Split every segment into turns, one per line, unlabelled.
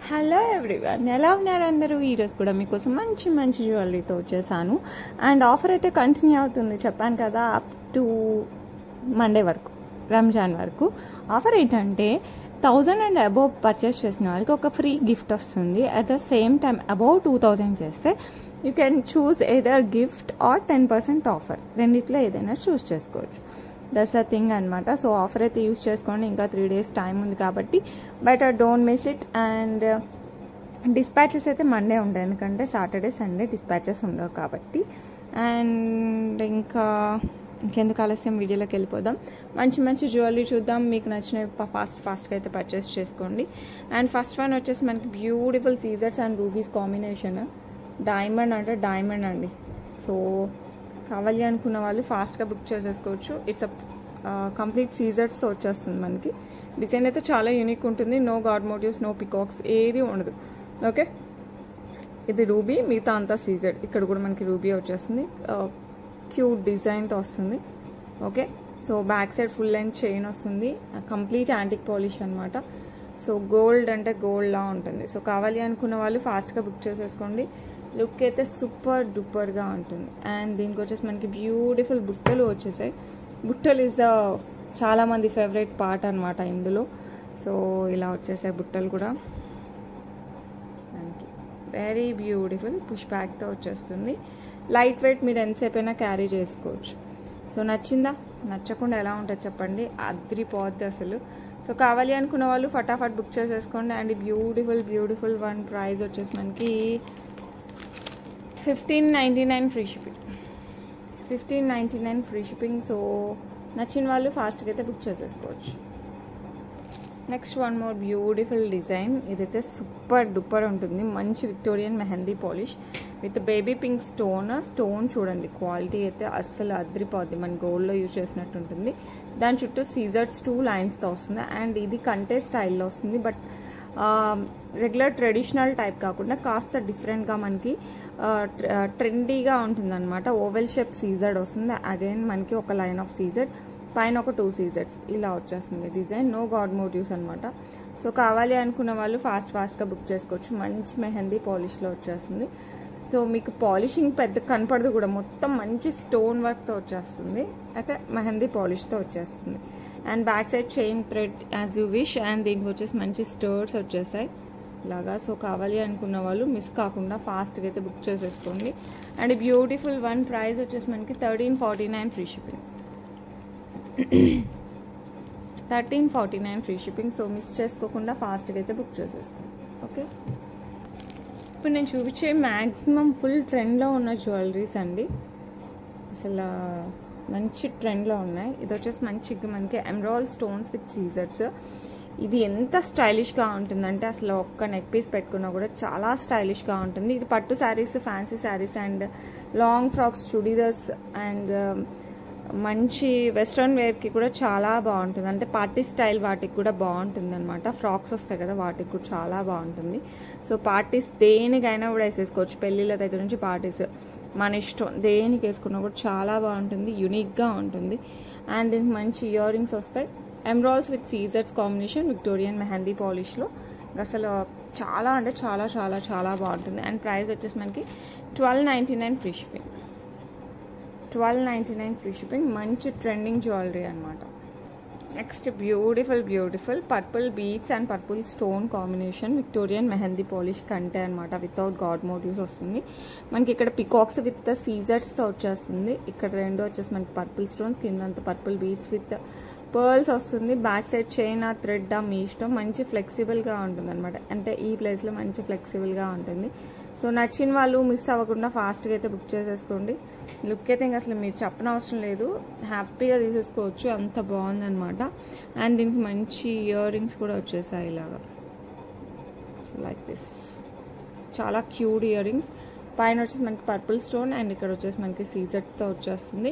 Hello everyone, ఎలా ఉన్నారు అందరూ? ఈరోజు కూడా మీకోసం మంచి మంచి జ్యువెలరీతో వచ్చేసాను. అండ్ ఆఫర్ అయితే కంటిన్యూ అవుతుంది, చెప్పాను కదా, అప్ టు మండే వరకు, రంజాన్ వరకు. ఆఫర్ ఏంటంటే 1000 అండ్ అబోవ్ పర్చేస్ చేసిన వాళ్ళకి ఒక ఫ్రీ గిఫ్ట్ వస్తుంది. At the same time above 2000 చేస్తే you can choose either gift or 10% offer, రెండిట్లో ఏదైనా చూస్ చేసుకోవచ్చు. దట్స్ అ థింగ్ అనమాట. సో ఆఫర్ అయితే యూస్ చేసుకోండి, ఇంకా 3 days టైం ఉంది కాబట్టి better don't miss it. And dispatches అయితే మండే ఉంటాయి, ఎందుకంటే సాటర్డే సండే డిస్పాచెస్ ఉండవు కాబట్టి. అండ్ ఇంకెందుకు ఆలస్యం, వీడియోలోకి వెళ్ళిపోదాం. మంచి మంచి జ్యువెలరీ చూద్దాం. మీకు నచ్చినవి ఫాస్ట్గా అయితే పర్చేస్ చేసుకోండి. అండ్ ఫస్ట్ వన్ వచ్చేసి మనకి బ్యూటిఫుల్ సీజర్స్ అండ్ రూబీస్ కాంబినేషన్. డైమండ్ అంటే డైమండ్ అండి. సో కావాలి అనుకున్న వాళ్ళు ఫాస్ట్గా బుక్ చేసేసుకోవచ్చు. ఇట్స్ కంప్లీట్ సీజర్స్తో వచ్చేస్తుంది మనకి. డిజైన్ అయితే చాలా యూనిక్ ఉంటుంది. No god motifs, no peacocks, ఏది ఉండదు. ఓకే, ఇది రూబీ, మిగతా అంతా సీజర్. ఇక్కడ కూడా మనకి రూబీ వచ్చేస్తుంది, క్యూట్ డిజైన్తో వస్తుంది. Okay, so back side full length chain వస్తుంది, కంప్లీట్ యాంటిక్ పాలిష్ అనమాట. సో గోల్డ్ అంటే గోల్డ్లా ఉంటుంది. సో కావాలి అనుకున్న వాళ్ళు ఫాస్ట్గా బుక్ చేసేసుకోండి. లుక్ అయితే సూపర్ డూపర్గా ఉంటుంది. అండ్ దీనికి వచ్చేసి మనకి బ్యూటిఫుల్ బుట్టలు వచ్చేసాయి. బుట్టలు ఈజ్ చాలామంది ఫేవరెట్ పార్ట్ అనమాట ఇందులో. సో ఇలా వచ్చేసాయి బుట్టలు కూడా. మనకి వెరీ బ్యూటిఫుల్ పుష్ బ్యాక్తో వచ్చేస్తుంది. లైట్ వెయిట్, మీరు ఎంతసేపు అయినా క్యారీ చేసుకోవచ్చు. సో నచ్చిందా? నచ్చకుండా ఎలా ఉంటుంది చెప్పండి, అదిరిపోద్ది అసలు. సో కావాలి అనుకున్న వాళ్ళు ఫటాఫట్ బుక్ చేసేసుకోండి. అండ్ బ్యూటిఫుల్ వన్ ప్రైస్ వచ్చేసి మనకి 1599 free shipping. 1599 free shipping. So నచ్చిన వాళ్ళు ఫాస్ట్గా అయితే బుక్ చేసేసుకోవచ్చు. Next one more beautiful design. ఇదైతే సూపర్ డూపర్ ఉంటుంది. మంచి Victorian mehndi polish with baby pink stone చూడండి, క్వాలిటీ అయితే అస్సలు అదిరిపోద్ది. మన గోల్డ్లో యూజ్ చేసినట్టు ఉంటుంది. దాని చుట్టూ సీజర్స్ 2 లైన్స్తో వస్తుంది. అండ్ ఇది కంటే స్టైల్లో వస్తుంది, బట్ రెగ్యులర్ ట్రెడిషనల్ టైప్ కాకుండా కాస్త డిఫరెంట్గా మనకి ట్రెండీగా ఉంటుందన్నమాట. ఓవెల్ షేప్ సీజర్డ్ వస్తుంది. అగైన్ మనకి ఒక లైన్ ఆఫ్ సీజర్డ్, పైన ఒక 2 సీజర్స్ ఇలా వచ్చేస్తుంది డిజైన్. నో గాడ్ మోటివ్స్ అనమాట. సో కావాలి అనుకున్న వాళ్ళు ఫాస్ట్గా బుక్ చేసుకోవచ్చు. మంచి మెహందీ పాలిష్లో వచ్చేస్తుంది. సో మీకు పాలిషింగ్ పెద్ద కనపడదు కూడా, మొత్తం మంచి స్టోన్ వర్క్తో వచ్చేస్తుంది. అయితే మెహందీ పాలిష్తో వచ్చేస్తుంది. And back side chain thread as you wish. And దీనికి వచ్చేసి మంచి స్టర్స్ వచ్చేసాయి ఇలాగా. సో కావాలి అనుకున్న వాళ్ళు మిస్ కాకుండా ఫాస్ట్గా అయితే బుక్ చేసేసుకోండి. అండ్ బ్యూటిఫుల్ వన్ ప్రైస్ వచ్చేసి మనకి 1349 free shipping. 1349 free shipping. So miss చేసుకోకుండా ఫాస్ట్గా అయితే బుక్ చేసేసుకోండి. ఓకే, ఇప్పుడు నేను చూపించే మ్యాక్సిమం ఫుల్ ట్రెండ్లో ఉన్న జ్యువెలరీస్ అండి. అసలు మంచి ట్రెండ్లో ఉన్నాయి. ఇది వచ్చేసి మంచిగా మనకి ఎమరాల్డ్ స్టోన్స్ విత్ సీజర్స్. ఇది ఎంత స్టైలిష్గా ఉంటుందంటే అసలు ఒక్క నెక్ పీస్ పెట్టుకున్నా కూడా చాలా స్టైలిష్గా ఉంటుంది. ఇది పట్టు saris, fancy saris and long frocks, churidars and మంచి వెస్ట్రన్ వేర్కి కూడా చాలా బాగుంటుంది. అంటే పార్టీ స్టైల్ వాటికి కూడా బాగుంటుంది అనమాట. ఫ్రాక్స్ వస్తాయి కదా, వాటికి కూడా చాలా బాగుంటుంది. సో పార్టీస్ దేనికైనా కూడా వేసేసుకోవచ్చు. పెళ్ళిళ్ళ దగ్గర నుంచి పార్టీస్ మన ఇష్టం, దేనికి వేసుకున్నా కూడా చాలా బాగుంటుంది, యూనిక్గా ఉంటుంది. అండ్ దీనికి మంచి ఇయర్ రింగ్స్ వస్తాయి. ఎమరాల్డ్స్ విత్ సీజర్స్ కాంబినేషన్, విక్టోరియన్ మెహందీ పాలిష్లో అసలు చాలా అంటే చాలా చాలా చాలా బాగుంటుంది. అండ్ ప్రైస్ వచ్చేసి మనకి 1299 ఫ్రీ షిప్పింగ్. 1299 free shipping. మంచి ట్రెండింగ్ జ్యువెలరీ అనమాట. Next beautiful purple beads and purple stone combination, Victorian mehndi polish కంటే అనమాట. వితౌట్ గాడ్ మోటివ్స్ వస్తుంది మనకి. ఇక్కడ పికాక్స్ విత్ సీజర్స్తో వచ్చేస్తుంది. ఇక్కడ రెండు వచ్చేసి మనకి పర్పుల్ స్టోన్స్, కిందంతా పర్పుల్ బీడ్స్ విత్ పర్ల్స్ వస్తుంది. బ్యాక్ సైడ్ చైన్ ఆ థ్రెడ్ ఆ మీ ఇష్టం. మంచి ఫ్లెక్సిబుల్గా ఉంటుంది అనమాట. అంటే ఈ ప్లేస్లో మంచి ఫ్లెక్సిబుల్గా ఉంటుంది. సో నచ్చిన వాళ్ళు మిస్ అవ్వకుండా ఫాస్ట్గా అయితే బుక్ చేసేసుకోండి. లుక్ అయితే ఇంకా అసలు మీరు చెప్పనవసరం లేదు, హ్యాపీగా తీసేసుకోవచ్చు, అంత బాగుందనమాట. అండ్ దీనికి మంచి ఇయర్ రింగ్స్ కూడా వచ్చేసాయి ఇలాగా. సో లైక్ దిస్, చాలా క్యూట్ ఇయర్ రింగ్స్. పైన వచ్చేసి మనకి పర్పుల్ స్టోన్ అండ్ ఇక్కడ వచ్చేసి మనకి సీజర్స్తో వచ్చేస్తుంది.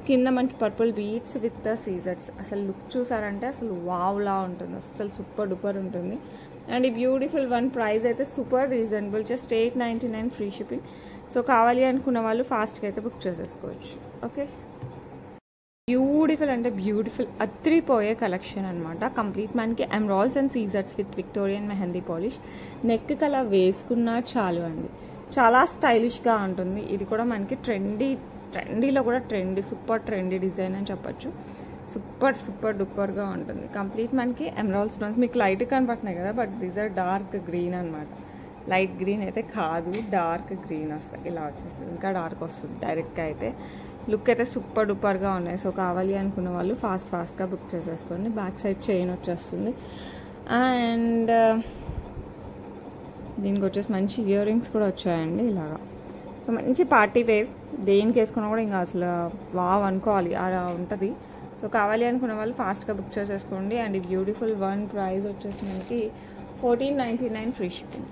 కింద మనకి పర్పుల్ బీడ్స్ విత్ ద సీజర్స్. అసలు లుక్ చూసారంటే అసలు వావ్లా ఉంటుంది, అసలు సూపర్ డూపర్ ఉంటుంది. అండ్ ఈ బ్యూటిఫుల్ వన్ ప్రైస్ అయితే super reasonable, just 899 free shipping. So కావాలి అనుకున్న వాళ్ళు ఫాస్ట్గా అయితే బుక్ చేసేసుకోవచ్చు. ఓకే. బ్యూటిఫుల్ అంటే బ్యూటిఫుల్ అత్రిపోయే కలెక్షన్ అనమాట. కంప్లీట్ మనకి ఎమరాల్డ్స్ అండ్ సీజర్స్ with Victorian mehndi polish. Necklace వేసుకున్నా చాలు అండి, చాలా స్టైలిష్గా ఉంటుంది. ఇది కూడా మనకి ట్రెండీలో కూడా సూపర్ ట్రెండీ డిజైన్ అని చెప్పొచ్చు. సూపర్ డూపర్గా ఉంటుంది. కంప్లీట్ మనకి ఎమరాల్డ్ స్టోన్స్ మీకు లైట్ కనపడుతున్నాయి కదా, but these are dark green అనమాట. లైట్ గ్రీన్ అయితే కాదు, డార్క్ గ్రీన్ వస్తుంది. ఇలా వచ్చేస్తుంది, ఇంకా డార్క్ వస్తుంది డైరెక్ట్గా. అయితే లుక్ అయితే సూపర్ డూపర్గా ఉన్నాయి. సో కావాలి అనుకున్న వాళ్ళు ఫాస్ట్గా బుక్ చేసేసుకోండి. బ్యాక్ సైడ్ చైన్ వచ్చేస్తుంది. అండ్ దీనికి వచ్చేసి మంచి ఇయర్ రింగ్స్ కూడా వచ్చాయండి ఇలాగా. సో మంచి పార్టీ వేర్, దేనికి వేసుకున్నా కూడా ఇంకా అసలు వావ్ అనుకోవాలి అలా ఉంటుంది. సో కావాలి అనుకున్న వాళ్ళు ఫాస్ట్గా బుక్ చేసేసుకోండి. అండ్ ఈ బ్యూటిఫుల్ వన్ ప్రైస్ వచ్చేసి మనకి 1499 ఫ్రీ షిప్పింగ్.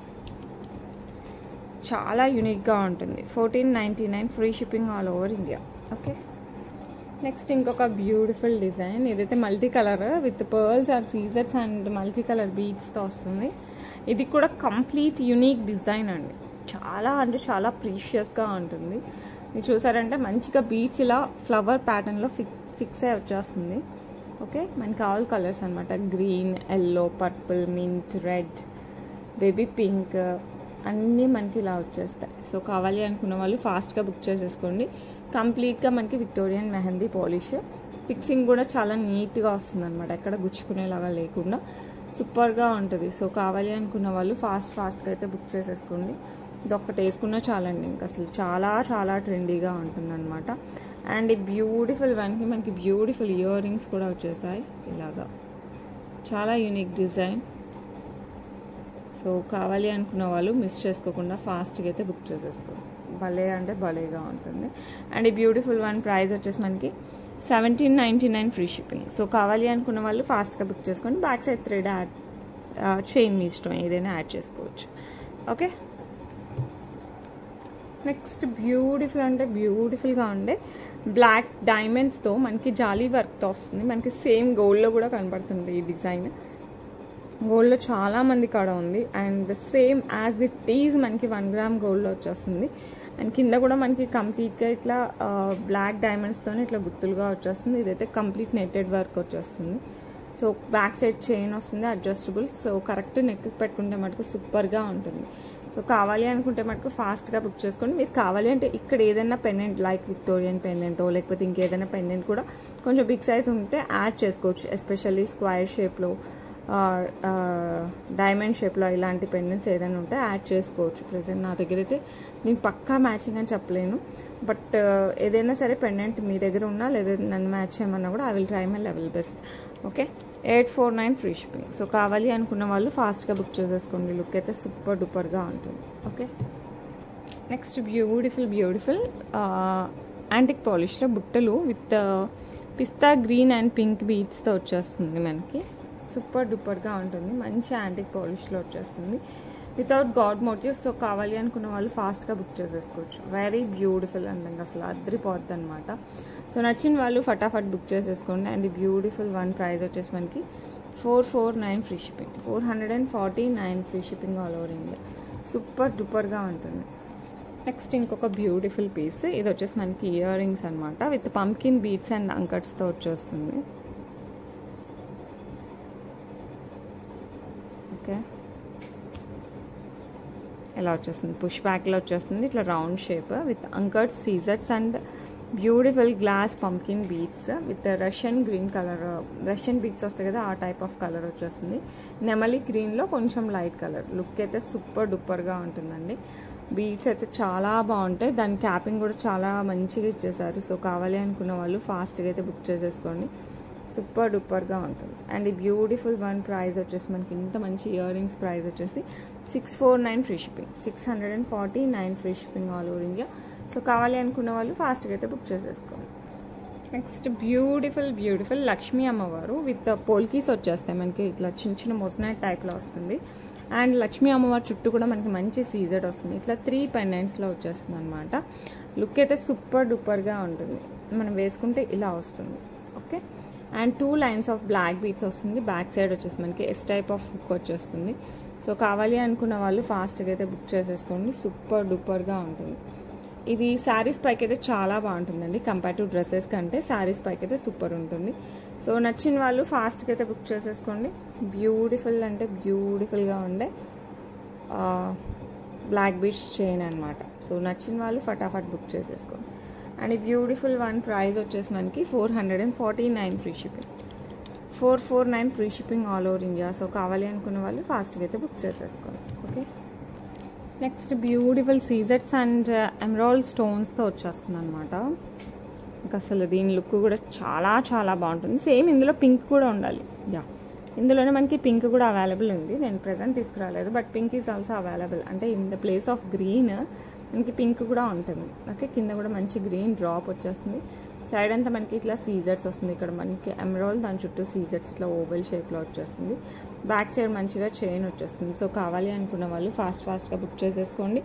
చాలా యూనిక్గా ఉంటుంది. 1499 free shipping all over India. Okay, next ఇంకొక బ్యూటిఫుల్ డిజైన్. ఇదైతే multi colour with pearls and సీజర్స్ అండ్ మల్టీ కలర్ బీడ్స్తో వస్తుంది. ఇది కూడా కంప్లీట్ యూనిక్ డిజైన్ అండి. చాలా అంటే చాలా ప్రీషియస్గా ఉంటుంది. మీరు చూసారంటే మంచిగా బీడ్స్ ఇలా ఫ్లవర్ ప్యాటర్న్లో ఫిక్స్ అయి వచ్చేస్తుంది. ఓకే, మనకి ఆల్ కలర్స్ అనమాట. Green, yellow, purple, mint, red, baby pink అన్నీ మనకి ఇలా వచ్చేస్తాయి. సో కావాలి అనుకున్న వాళ్ళు ఫాస్ట్గా బుక్ చేసేసుకోండి. కంప్లీట్గా మనకి విక్టోరియన్ మెహందీ పాలిష్. ఫిక్సింగ్ కూడా చాలా నీట్గా వస్తుంది అనమాట, ఎక్కడ గుచ్చుకునేలాగా లేకుండా సూపర్గా ఉంటుంది. సో కావాలి అనుకున్న వాళ్ళు ఫాస్ట్గా అయితే బుక్ చేసేసుకోండి. ఇది ఒక్కటి వేసుకున్నా చాలండి, ఇంకా అసలు చాలా ట్రెండీగా ఉంటుంది అనమాట. అండ్ ఈ బ్యూటిఫుల్ వన్కి మనకి బ్యూటిఫుల్ ఇయర్ రింగ్స్ కూడా వచ్చేసాయి ఇలాగా. చాలా యూనిక్ డిజైన్. సో కావాలి అనుకున్న వాళ్ళు మిస్ చేసుకోకుండా ఫాస్ట్గా అయితే బుక్ చేసేసుకోండి. భలే అంటే భలేగా ఉంటుంది. అండ్ ఈ బ్యూటిఫుల్ వన్ ప్రైస్ వచ్చేసి మనకి 1799 ఫ్రీ షిప్పింగ్. సో కావాలి అనుకున్న వాళ్ళు ఫాస్ట్గా బుక్ చేసుకోండి. Back side thread add chain మీ ఇష్టం ఏదైనా యాడ్ చేసుకోవచ్చు. ఓకే, నెక్స్ట్ బ్యూటిఫుల్ అంటే బ్యూటిఫుల్గా ఉండే బ్లాక్ డైమండ్స్తో మనకి జాలీ వర్క్తో వస్తుంది. మనకి సేమ్ గోల్డ్లో కూడా కనబడుతుంది ఈ డిజైన్. గోల్డ్లో చాలామంది కాడ ఉంది. And same as it is మనకి 1 గ్రామ్ గోల్డ్లో వచ్చేస్తుంది. అండ్ కింద కూడా మనకి కంప్లీట్గా ఇట్లా బ్లాక్ డైమండ్స్తో ఇట్లా గుర్తులుగా వచ్చేస్తుంది. ఇదైతే కంప్లీట్ నెట్టెడ్ వర్క్ వచ్చేస్తుంది. సో బ్యాక్ సైడ్ చైన్ వస్తుంది అడ్జస్టబుల్. సో కరెక్ట్ నెక్ పెట్టుకుంటే మటుకు సూపర్గా ఉంటుంది. సో కావాలి అనుకుంటే మటుకు ఫాస్ట్గా బుక్ చేసుకోండి. మీరు కావాలి అంటే ఇక్కడ ఏదైనా పెండెంట్ లైక్ విక్టోరియన్ పెండెంటో లేకపోతే ఇంకేదైనా పెండెంట్ కూడా కొంచెం బిగ్ సైజ్ ఉంటే యాడ్ చేసుకోవచ్చు. ఎస్పెషల్లీ స్క్వైర్ షేప్లో, డైమండ్ షేప్లో ఇలాంటి పెండెంట్స్ ఏదైనా ఉంటే యాడ్ చేసుకోవచ్చు. ప్రెజెంట్ నా దగ్గర అయితే నేను పక్కా మ్యాచింగ్ అని చెప్పలేను, బట్ ఏదైనా సరే పెండెంట్ మీ దగ్గర ఉన్నా లేదా నన్ను మ్యాచ్ చేయమన్నా కూడా I will try my level best. Okay, 849 free shipping. So కావాలి అనుకున్న వాళ్ళు ఫాస్ట్గా బుక్ చేసేసుకోండి. లుక్ అయితే సూపర్ డూపర్గా ఉంటుంది. ఓకే, నెక్స్ట్ బ్యూటిఫుల్ యాంటిక్ పాలిష్లో బుట్టలు with pista green and pink బీడ్స్తో వచ్చేస్తుంది మనకి. సూపర్ డూపర్గా ఉంటుంది. మంచి యాంటిక్ పాలిష్లో వచ్చేస్తుంది వితౌట్ గాడ్ మోటివ్స్. సో కావాలి అనుకున్న వాళ్ళు ఫాస్ట్గా బుక్ చేసేసుకోవచ్చు. వెరీ బ్యూటిఫుల్ అండి, అసలు అద్రిపోద్ది అనమాట. సో నచ్చిన వాళ్ళు ఫటాఫట్ బుక్ చేసేసుకోండి. అండ్ ఈ బ్యూటిఫుల్ వన్ ప్రైస్ వచ్చేసి మనకి 449 free shipping. 449 free shipping all over India. Super డూపర్గా ఉంటుంది. నెక్స్ట్ ఇంకొక బ్యూటిఫుల్ పీస్. ఇది వచ్చేసి మనకి ఇయర్ రింగ్స్ అనమాట విత్ పంకిన్ బీడ్స్ అండ్ అంకట్స్తో వచ్చేస్తుంది. ఓకే, ఇలా వచ్చేస్తుంది, పుష్ బ్యాక్లో వచ్చేస్తుంది. ఇట్లా రౌండ్ షేప్ విత్ అంకర్డ్ సీజర్స్ and beautiful glass pumpkin beads with Russian green colour. Russian beads వస్తాయి కదా, ఆ టైప్ ఆఫ్ కలర్ వచ్చేస్తుంది. నెమలి గ్రీన్లో కొంచెం లైట్ కలర్. లుక్ అయితే సూపర్ డూపర్గా ఉంటుందండి. బీడ్స్ అయితే చాలా బాగుంటాయి. దాని క్యాపింగ్ కూడా చాలా మంచిగా ఇచ్చేసారు. సో కావాలి అనుకున్న వాళ్ళు ఫాస్ట్గా అయితే బుక్ చేసేసుకోండి. సూపర్ డూపర్గా ఉంటుంది. అండ్ ఈ బ్యూటిఫుల్ వన్ ప్రైస్ వచ్చేసి మనకి ఇంత మంచి ఇయర్ రింగ్స్ ప్రైస్ వచ్చేసి 649 free shipping. 649 free shipping all over India. So కావాలి అనుకున్న వాళ్ళు ఫాస్ట్గా అయితే బుక్ చేసేసుకోండి. నెక్స్ట్ బ్యూటిఫుల్ లక్ష్మీ అమ్మవారు విత్ పోల్కీస్ వచ్చేస్తాయి మనకి. ఇట్లా చిన్న మొజనైట్ టైప్లో వస్తుంది. అండ్ లక్ష్మీ అమ్మవారి చుట్టూ కూడా మనకి మంచి సీజెడ్ వస్తుంది. ఇట్లా 3 పెండెంట్స్లో వచ్చేస్తుంది అనమాట. లుక్ అయితే సూపర్ డూపర్గా ఉంటుంది. మనం వేసుకుంటే ఇలా వస్తుంది. Okay, and 2 lines of black beads వస్తుంది. బ్యాక్ సైడ్ వచ్చేసి మనకి ఎస్ టైప్ ఆఫ్ హుక్ వచ్చేస్తుంది. సో కావాలి అనుకున్న వాళ్ళు ఫాస్ట్గా అయితే బుక్ చేసేసుకోండి. సూపర్ డూపర్గా ఉంటుంది. ఇది శారీస్ పైకి అయితే చాలా బాగుంటుందండి. కంపేర్ టు డ్రెస్సెస్ కంటే శారీస్ పైకి అయితే సూపర్ ఉంటుంది. సో నచ్చిన వాళ్ళు ఫాస్ట్గా అయితే బుక్ చేసేసుకోండి. బ్యూటిఫుల్ అంటే బ్యూటిఫుల్గా ఉండే బ్లాక్ బీడ్స్ చైన్ అనమాట. సో నచ్చిన వాళ్ళు ఫటాఫట్ బుక్ చేసేసుకోండి. అండ్ ఈ బ్యూటిఫుల్ వన్ ప్రైస్ వచ్చేసి మనకి 449 free shipping, 449 free shipping all over India. So కావాలి అనుకున్న వాళ్ళు ఫాస్ట్గా అయితే బుక్ చేసేసుకోండి. ఓకే, నెక్స్ట్ బ్యూటిఫుల్ సీజెట్స్ అండ్ ఎమరాల్డ్ స్టోన్స్తో వచ్చేస్తుంది అనమాట. ఇంకా అసలు దీని లుక్ కూడా చాలా చాలా బాగుంటుంది. సేమ్ ఇందులో పింక్ కూడా ఉండాలి. యా, ఇందులోనే మనకి పింక్ కూడా అవైలబుల్ ఉంది. నేను ప్రెజెంట్ తీసుకురాలేదు, but pink is also available. అంటే in the place of green మనకి పింక్ కూడా ఉంటుంది. ఓకే, కింద కూడా మంచి గ్రీన్ డ్రాప్ వచ్చేస్తుంది. సైడ్ అంతా మనకి ఇట్లా సీజర్స్ వస్తుంది. ఇక్కడ మనకి ఎమరాల్డ్, దాని చుట్టూ సీజర్స్ ఇట్లా ఓవెల్ షేప్లో వచ్చేస్తుంది. బ్యాక్ సైడ్ మంచిగా చైన్ వచ్చేస్తుంది. సో కావాలి అనుకున్న వాళ్ళు ఫాస్ట్గా బుక్ చేసేసుకోండి.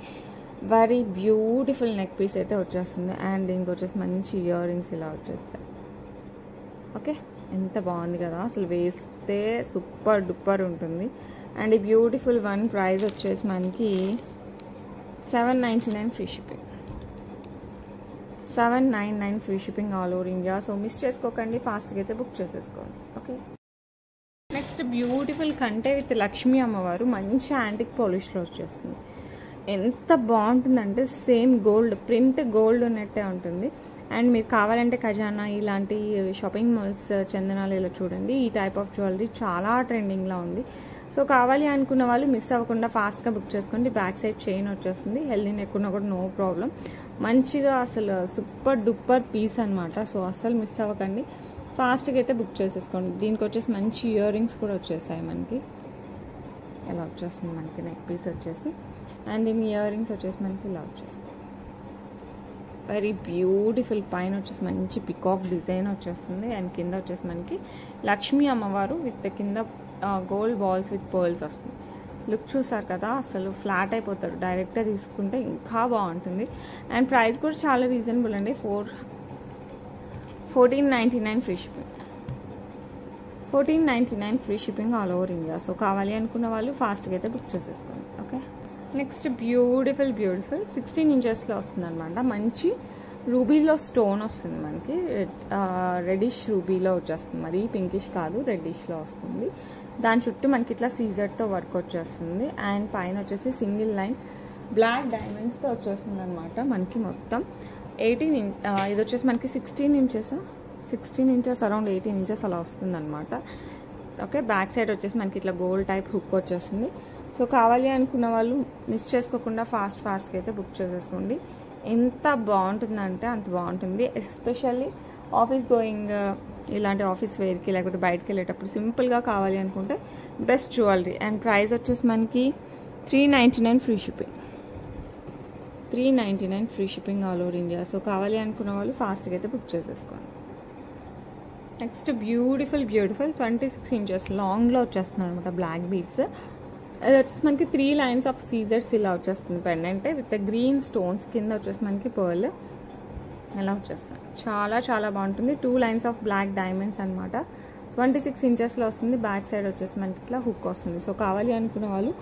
వెరీ బ్యూటిఫుల్ నెక్ పీస్ అయితే వచ్చేస్తుంది. అండ్ దీనికి వచ్చేసి మంచి ఇయర్ రింగ్స్ ఇలా వచ్చేస్తాయి. ఓకే, ఎంత బాగుంది కదా, అసలు వేస్తే సూపర్ డూపర్ ఉంటుంది. అండ్ ఈ బ్యూటిఫుల్ వన్ ప్రైస్ వచ్చేసి మనకి 799 free shipping, 799 free shipping all over India. So miss చేసుకోకండి, ఫాస్ట్గా అయితే బుక్ చేసేసుకోండి. ఓకే, నెక్స్ట్ బ్యూటిఫుల్ కంటే విత్ లక్ష్మీ అమ్మవారు మంచి యాంటిక్ పాలిష్లో వచ్చేస్తుంది. ఎంత బాగుంటుందంటే సేమ్ గోల్డ్ ప్రింట్, గోల్డ్ ఉన్నట్టే ఉంటుంది. అండ్ మీరు కావాలంటే ఖజానా ఇలాంటి షాపింగ్ మాల్స్, చందనాలు ఇలా చూడండి. ఈ టైప్ ఆఫ్ జ్యువెలరీ చాలా ట్రెండింగ్లో ఉంది. సో కావాలి అనుకున్న వాళ్ళు మిస్ అవ్వకుండా ఫాస్ట్గా బుక్ చేసుకోండి. బ్యాక్ సైడ్ చైన్ వచ్చేస్తుంది. హెల్దీ నెక్కున్నా కూడా నో ప్రాబ్లం. మంచిగా అసలు సూపర్ డూపర్ పీస్ అనమాట. సో అస్సలు మిస్ అవ్వకండి, ఫాస్ట్గా అయితే బుక్ చేసేసుకోండి. దీనికి వచ్చేసి మంచి ఇయర్ రింగ్స్ కూడా వచ్చేసాయి మనకి. ఇలా వచ్చేస్తుంది మనకి నెక్ పీస్ వచ్చేసి. అండ్ దీని ఇయర్ రింగ్స్ వచ్చేసి మనకి ఇలా వచ్చేస్తాయి. Very beautiful. పైన వచ్చేసి మంచి పికాక్ డిజైన్ వచ్చేస్తుంది. అండ్ కింద వచ్చేసి మనకి లక్ష్మీ అమ్మవారు విత్ కింద గోల్డ్ బాల్స్ విత్ పర్ల్స్ వస్తుంది. లుక్ చూసారు కదా, అసలు ఫ్లాట్ అయిపోతారు. డైరెక్ట్గా తీసుకుంటే ఇంకా బాగుంటుంది. అండ్ ప్రైస్ కూడా చాలా రీజనబుల్ అండి. 1499 free shipping, 1499 free shipping all over India. So కావాలి అనుకున్న వాళ్ళు ఫాస్ట్గా అయితే బుక్ చేసేసుకోండి. ఓకే, నెక్స్ట్ బ్యూటిఫుల్ 16 ఇంచెస్లో వస్తుంది అనమాట. మంచి రూబీలో స్టోన్ వస్తుంది మనకి. రెడ్డిష్ రూబీలో వచ్చేస్తుంది, మరి పింకిష్ కాదు, రెడ్డిష్లో వస్తుంది. దాని చుట్టూ మనకి ఇట్లా సీజర్తో వర్క్ వచ్చేస్తుంది. అండ్ పైన వచ్చేసి సింగిల్ లైన్ బ్లాక్ డైమండ్స్తో వచ్చేస్తుంది అనమాట. మనకి మొత్తం 18 ఇది వచ్చేసి మనకి 16 ఇంచెస్ అరౌండ్ 18 ఇంచెస్ అలా వస్తుంది అనమాట. ఓకే, బ్యాక్ సైడ్ వచ్చేసి మనకి ఇట్లా గోల్డ్ టైప్ హుక్ వచ్చేస్తుంది. సో కావాలి అనుకున్న వాళ్ళు మిస్ చేసుకోకుండా ఫాస్ట్గా అయితే బుక్ చేసేసుకోండి. ఎంత బాగుంటుందంటే అంత బాగుంటుంది. ఎస్పెషల్లీ ఆఫీస్ గోయింగ్ ఇలాంటి ఆఫీస్ వేర్కి లేకపోతే బయటకు వెళ్ళేటప్పుడు సింపుల్గా కావాలి అనుకుంటే బెస్ట్ జ్యువెలరీ. అండ్ ప్రైస్ వచ్చేసి మనకి 399 free shipping, 399 free shipping all over India. So కావాలి అనుకున్న వాళ్ళు ఫాస్ట్గా అయితే బుక్ చేసేసుకోండి. నెక్స్ట్ బ్యూటిఫుల్ 26 ఇంచెస్ లాంగ్లో వచ్చేస్తుంది అనమాట బ్లాక్ బీడ్స్. అది వచ్చేసి మనకి 3 లైన్స్ ఆఫ్ సీజర్స్ ఇలా వచ్చేస్తుంది. పెండెంట్ విత్ గ్రీన్ స్టోన్స్, కింద వచ్చేసి మనకి పర్ల్ ఇలా వచ్చేస్తుంది. చాలా చాలా బాగుంటుంది. 2 లైన్స్ ఆఫ్ బ్లాక్ డైమండ్స్ అనమాట. 26 ఇంచెస్లో వస్తుంది. బ్యాక్ సైడ్ వచ్చేసి మనకి ఇట్లా హుక్ వస్తుంది. సో కావాలి అనుకున్న వాళ్ళు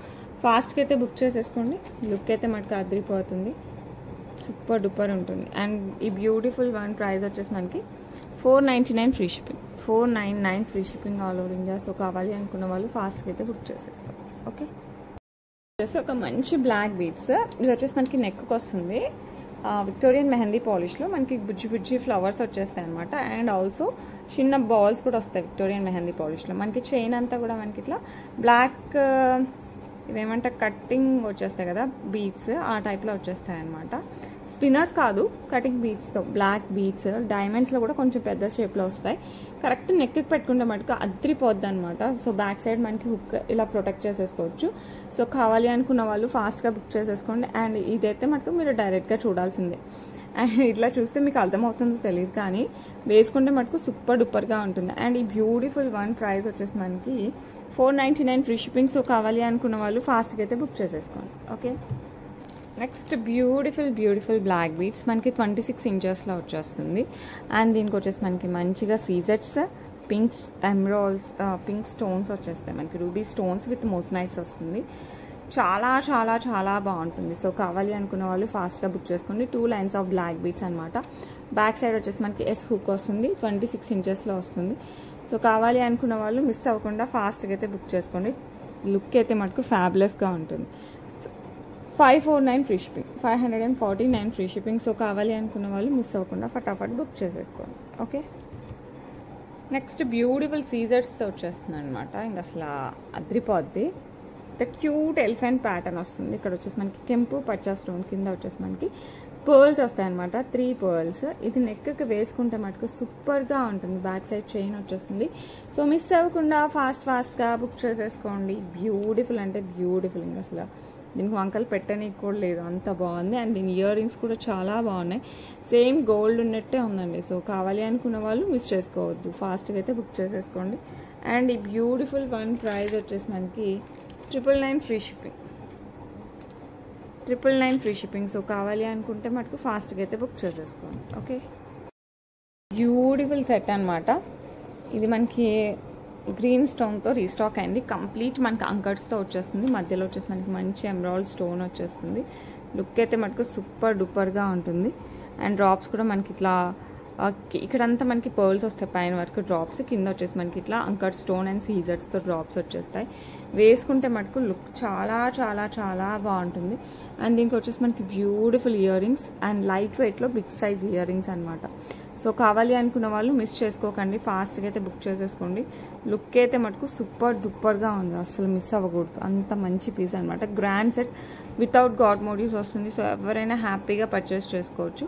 ఫాస్ట్గా అయితే బుక్ చేసేసుకోండి. లుక్ అయితే మనకి అదిరిపోతుంది, సూపర్ డూపర్ ఉంటుంది. అండ్ ఈ బ్యూటిఫుల్ వన్ ప్రైస్ వచ్చేసి మనకి 499 free shipping, 499 free shipping all over India. So కావాలి అనుకున్న వాళ్ళు ఫాస్ట్గా అయితే బుక్ చేసేసుకోండి. ఓకే, జస్ట్ ఒక మంచి బ్లాక్ బీడ్స్. ఇది వచ్చేసి మనకి నెక్కి వస్తుంది. విక్టోరియన్ మెహందీ పాలిష్లో మనకి బుజ్జి ఫ్లవర్స్ వచ్చేస్తాయి అనమాట. అండ్ ఆల్సో చిన్న బాల్స్ కూడా వస్తాయి విక్టోరియన్ మెహందీ పాలిష్లో. మనకి చైన్ అంతా కూడా మనకి ఇట్లా బ్లాక్ ఇవేమంటే కట్టింగ్ వచ్చేస్తాయి కదా బీడ్స్, ఆ టైప్లో వచ్చేస్తాయి అనమాట. స్పిన్నర్స్ కాదు, కటింగ్ బీడ్స్తో బ్లాక్ బీడ్స్. డైమండ్స్లో కూడా కొంచెం పెద్ద షేప్లో వస్తాయి. కరెక్ట్ నెక్కి పెట్టుకుంటే మటుకు అద్రిపోద్ది అనమాట. సో బ్యాక్ సైడ్ మనకి హుక్ ఇలా ప్రొటెక్ట్ చేసేసుకోవచ్చు. సో కావాలి అనుకున్న వాళ్ళు ఫాస్ట్గా బుక్ చేసేసుకోండి. అండ్ ఇదైతే మటుకు మీరు డైరెక్ట్గా చూడాల్సిందే. అండ్ ఇట్లా చూస్తే మీకు అర్థమవుతుందో తెలియదు, కానీ వేసుకుంటే మటుకు సూపర్ డూపర్గా ఉంటుంది. అండ్ ఈ బ్యూటిఫుల్ వన్ ప్రైస్ వచ్చేసి మనకి 499 ఫ్రీ షిప్పింగ్. సో కావాలి అనుకున్న వాళ్ళు ఫాస్ట్గా అయితే బుక్ చేసేసుకోండి. Okay, next beautiful black beads మనకి 26 ఇంచెస్లో వచ్చేస్తుంది. అండ్ దీనికి వచ్చేసి మనకి మంచిగా సీజెట్స్, పింక్స్, ఎమరాల్డ్స్, పింక్ స్టోన్స్ వచ్చేస్తాయి మనకి. రూబీ స్టోన్స్ విత్ మోస్నైట్స్ వస్తుంది. చాలా చాలా చాలా బాగుంటుంది. సో కావాలి అనుకున్న వాళ్ళు ఫాస్ట్గా బుక్ చేసుకోండి. 2 లైన్స్ ఆఫ్ బ్లాక్ బీడ్స్ అనమాట. బ్యాక్ సైడ్ వచ్చేసి మనకి ఎస్ హుక్ వస్తుంది, 26 ఇంచెస్లో వస్తుంది. సో కావాలి అనుకున్న వాళ్ళు మిస్ అవ్వకుండా ఫాస్ట్గా అయితే బుక్ చేసుకోండి. లుక్ అయితే మటుకు ఫ్యాబులస్గా ఉంటుంది. 549 free shipping, 549 free shipping. So కావాలి అనుకున్న వాళ్ళు మిస్ అవ్వకుండా ఫటాఫట్ బుక్ చేసేసుకోండి. ఓకే, నెక్స్ట్ బ్యూటిఫుల్ సీజర్స్తో వచ్చేస్తుంది అనమాట. ఇంక అసలు అద్రిపోద్ది. ద క్యూట్ ఎలిఫెంట్ ప్యాటర్న్ వస్తుంది. ఇక్కడ వచ్చేసి మనకి కెంపు పచ్చా స్టోన్ కింద వచ్చేసి మనకి పర్ల్స్ వస్తాయి అనమాట, 3 పర్ల్స్. ఇది నెక్కి వేసుకుంటే మటుకు సూపర్గా ఉంటుంది. బ్యాక్ సైడ్ చైన్ వచ్చేస్తుంది. సో మిస్ అవ్వకుండా ఫాస్ట్గా బుక్ చేసేసుకోండి. బ్యూటిఫుల్ అంటే బ్యూటిఫుల్, ఇంకా అసలు దీనికి వంకలు పెట్టనీకి కూడా లేదు, అంత బాగుంది. అండ్ దీని ఇయర్ రింగ్స్ కూడా చాలా బాగున్నాయి, సేమ్ గోల్డ్ ఉన్నట్టే ఉందండి. సో కావాలి అనుకున్న వాళ్ళు మిస్ చేసుకోవద్దు, ఫాస్ట్గా అయితే బుక్ చేసేసుకోండి. అండ్ ఈ బ్యూటిఫుల్ వన్ ప్రైస్ వచ్చేసి మనకి 999 free shipping, 999 free shipping. So కావాలి అనుకుంటే మటుకు ఫాస్ట్గా అయితే బుక్ చేసేసుకోండి. ఓకే, బ్యూటిఫుల్ సెట్ అనమాట. ఇది మనకి గ్రీన్ స్టోన్తో రీస్టాక్ అయింది. కంప్లీట్ మనకి అంకర్స్తో వచ్చేస్తుంది. మధ్యలో వచ్చేసి మనకి మంచి ఎమరాల్డ్ స్టోన్ వచ్చేస్తుంది. లుక్ అయితే మటుకు సూపర్ డూపర్గా ఉంటుంది. అండ్ డ్రాప్స్ కూడా మనకి ఇట్లా ఇక్కడంతా మనకి పర్ల్స్ వస్తాయి, పైన వరకు డ్రాప్స్, కింద వచ్చేసి మనకి ఇట్లా అంకర్ స్టోన్ అండ్ సీజర్స్తో డ్రాప్స్ వచ్చేస్తాయి. వేసుకుంటే మటుకు లుక్ చాలా చాలా చాలా బాగుంటుంది. అండ్ దీనికి వచ్చేసి మనకి beautiful ear rings and light వెయిట్లో బిగ్ సైజ్ ఇయర్ రింగ్స్ అనమాట. సో కావాలి అనుకున్న వాళ్ళు మిస్ చేసుకోకండి, ఫాస్ట్గా అయితే బుక్ చేసేసుకోండి. లుక్ అయితే మటుకు సూపర్ డూపర్గా ఉంది, అసలు మిస్ అవ్వకూడదు, అంత మంచి పీస్ అనమాట. Grand set without god motifs వస్తుంది. సో ఎవరైనా హ్యాపీగా పర్చేస్ చేసుకోవచ్చు.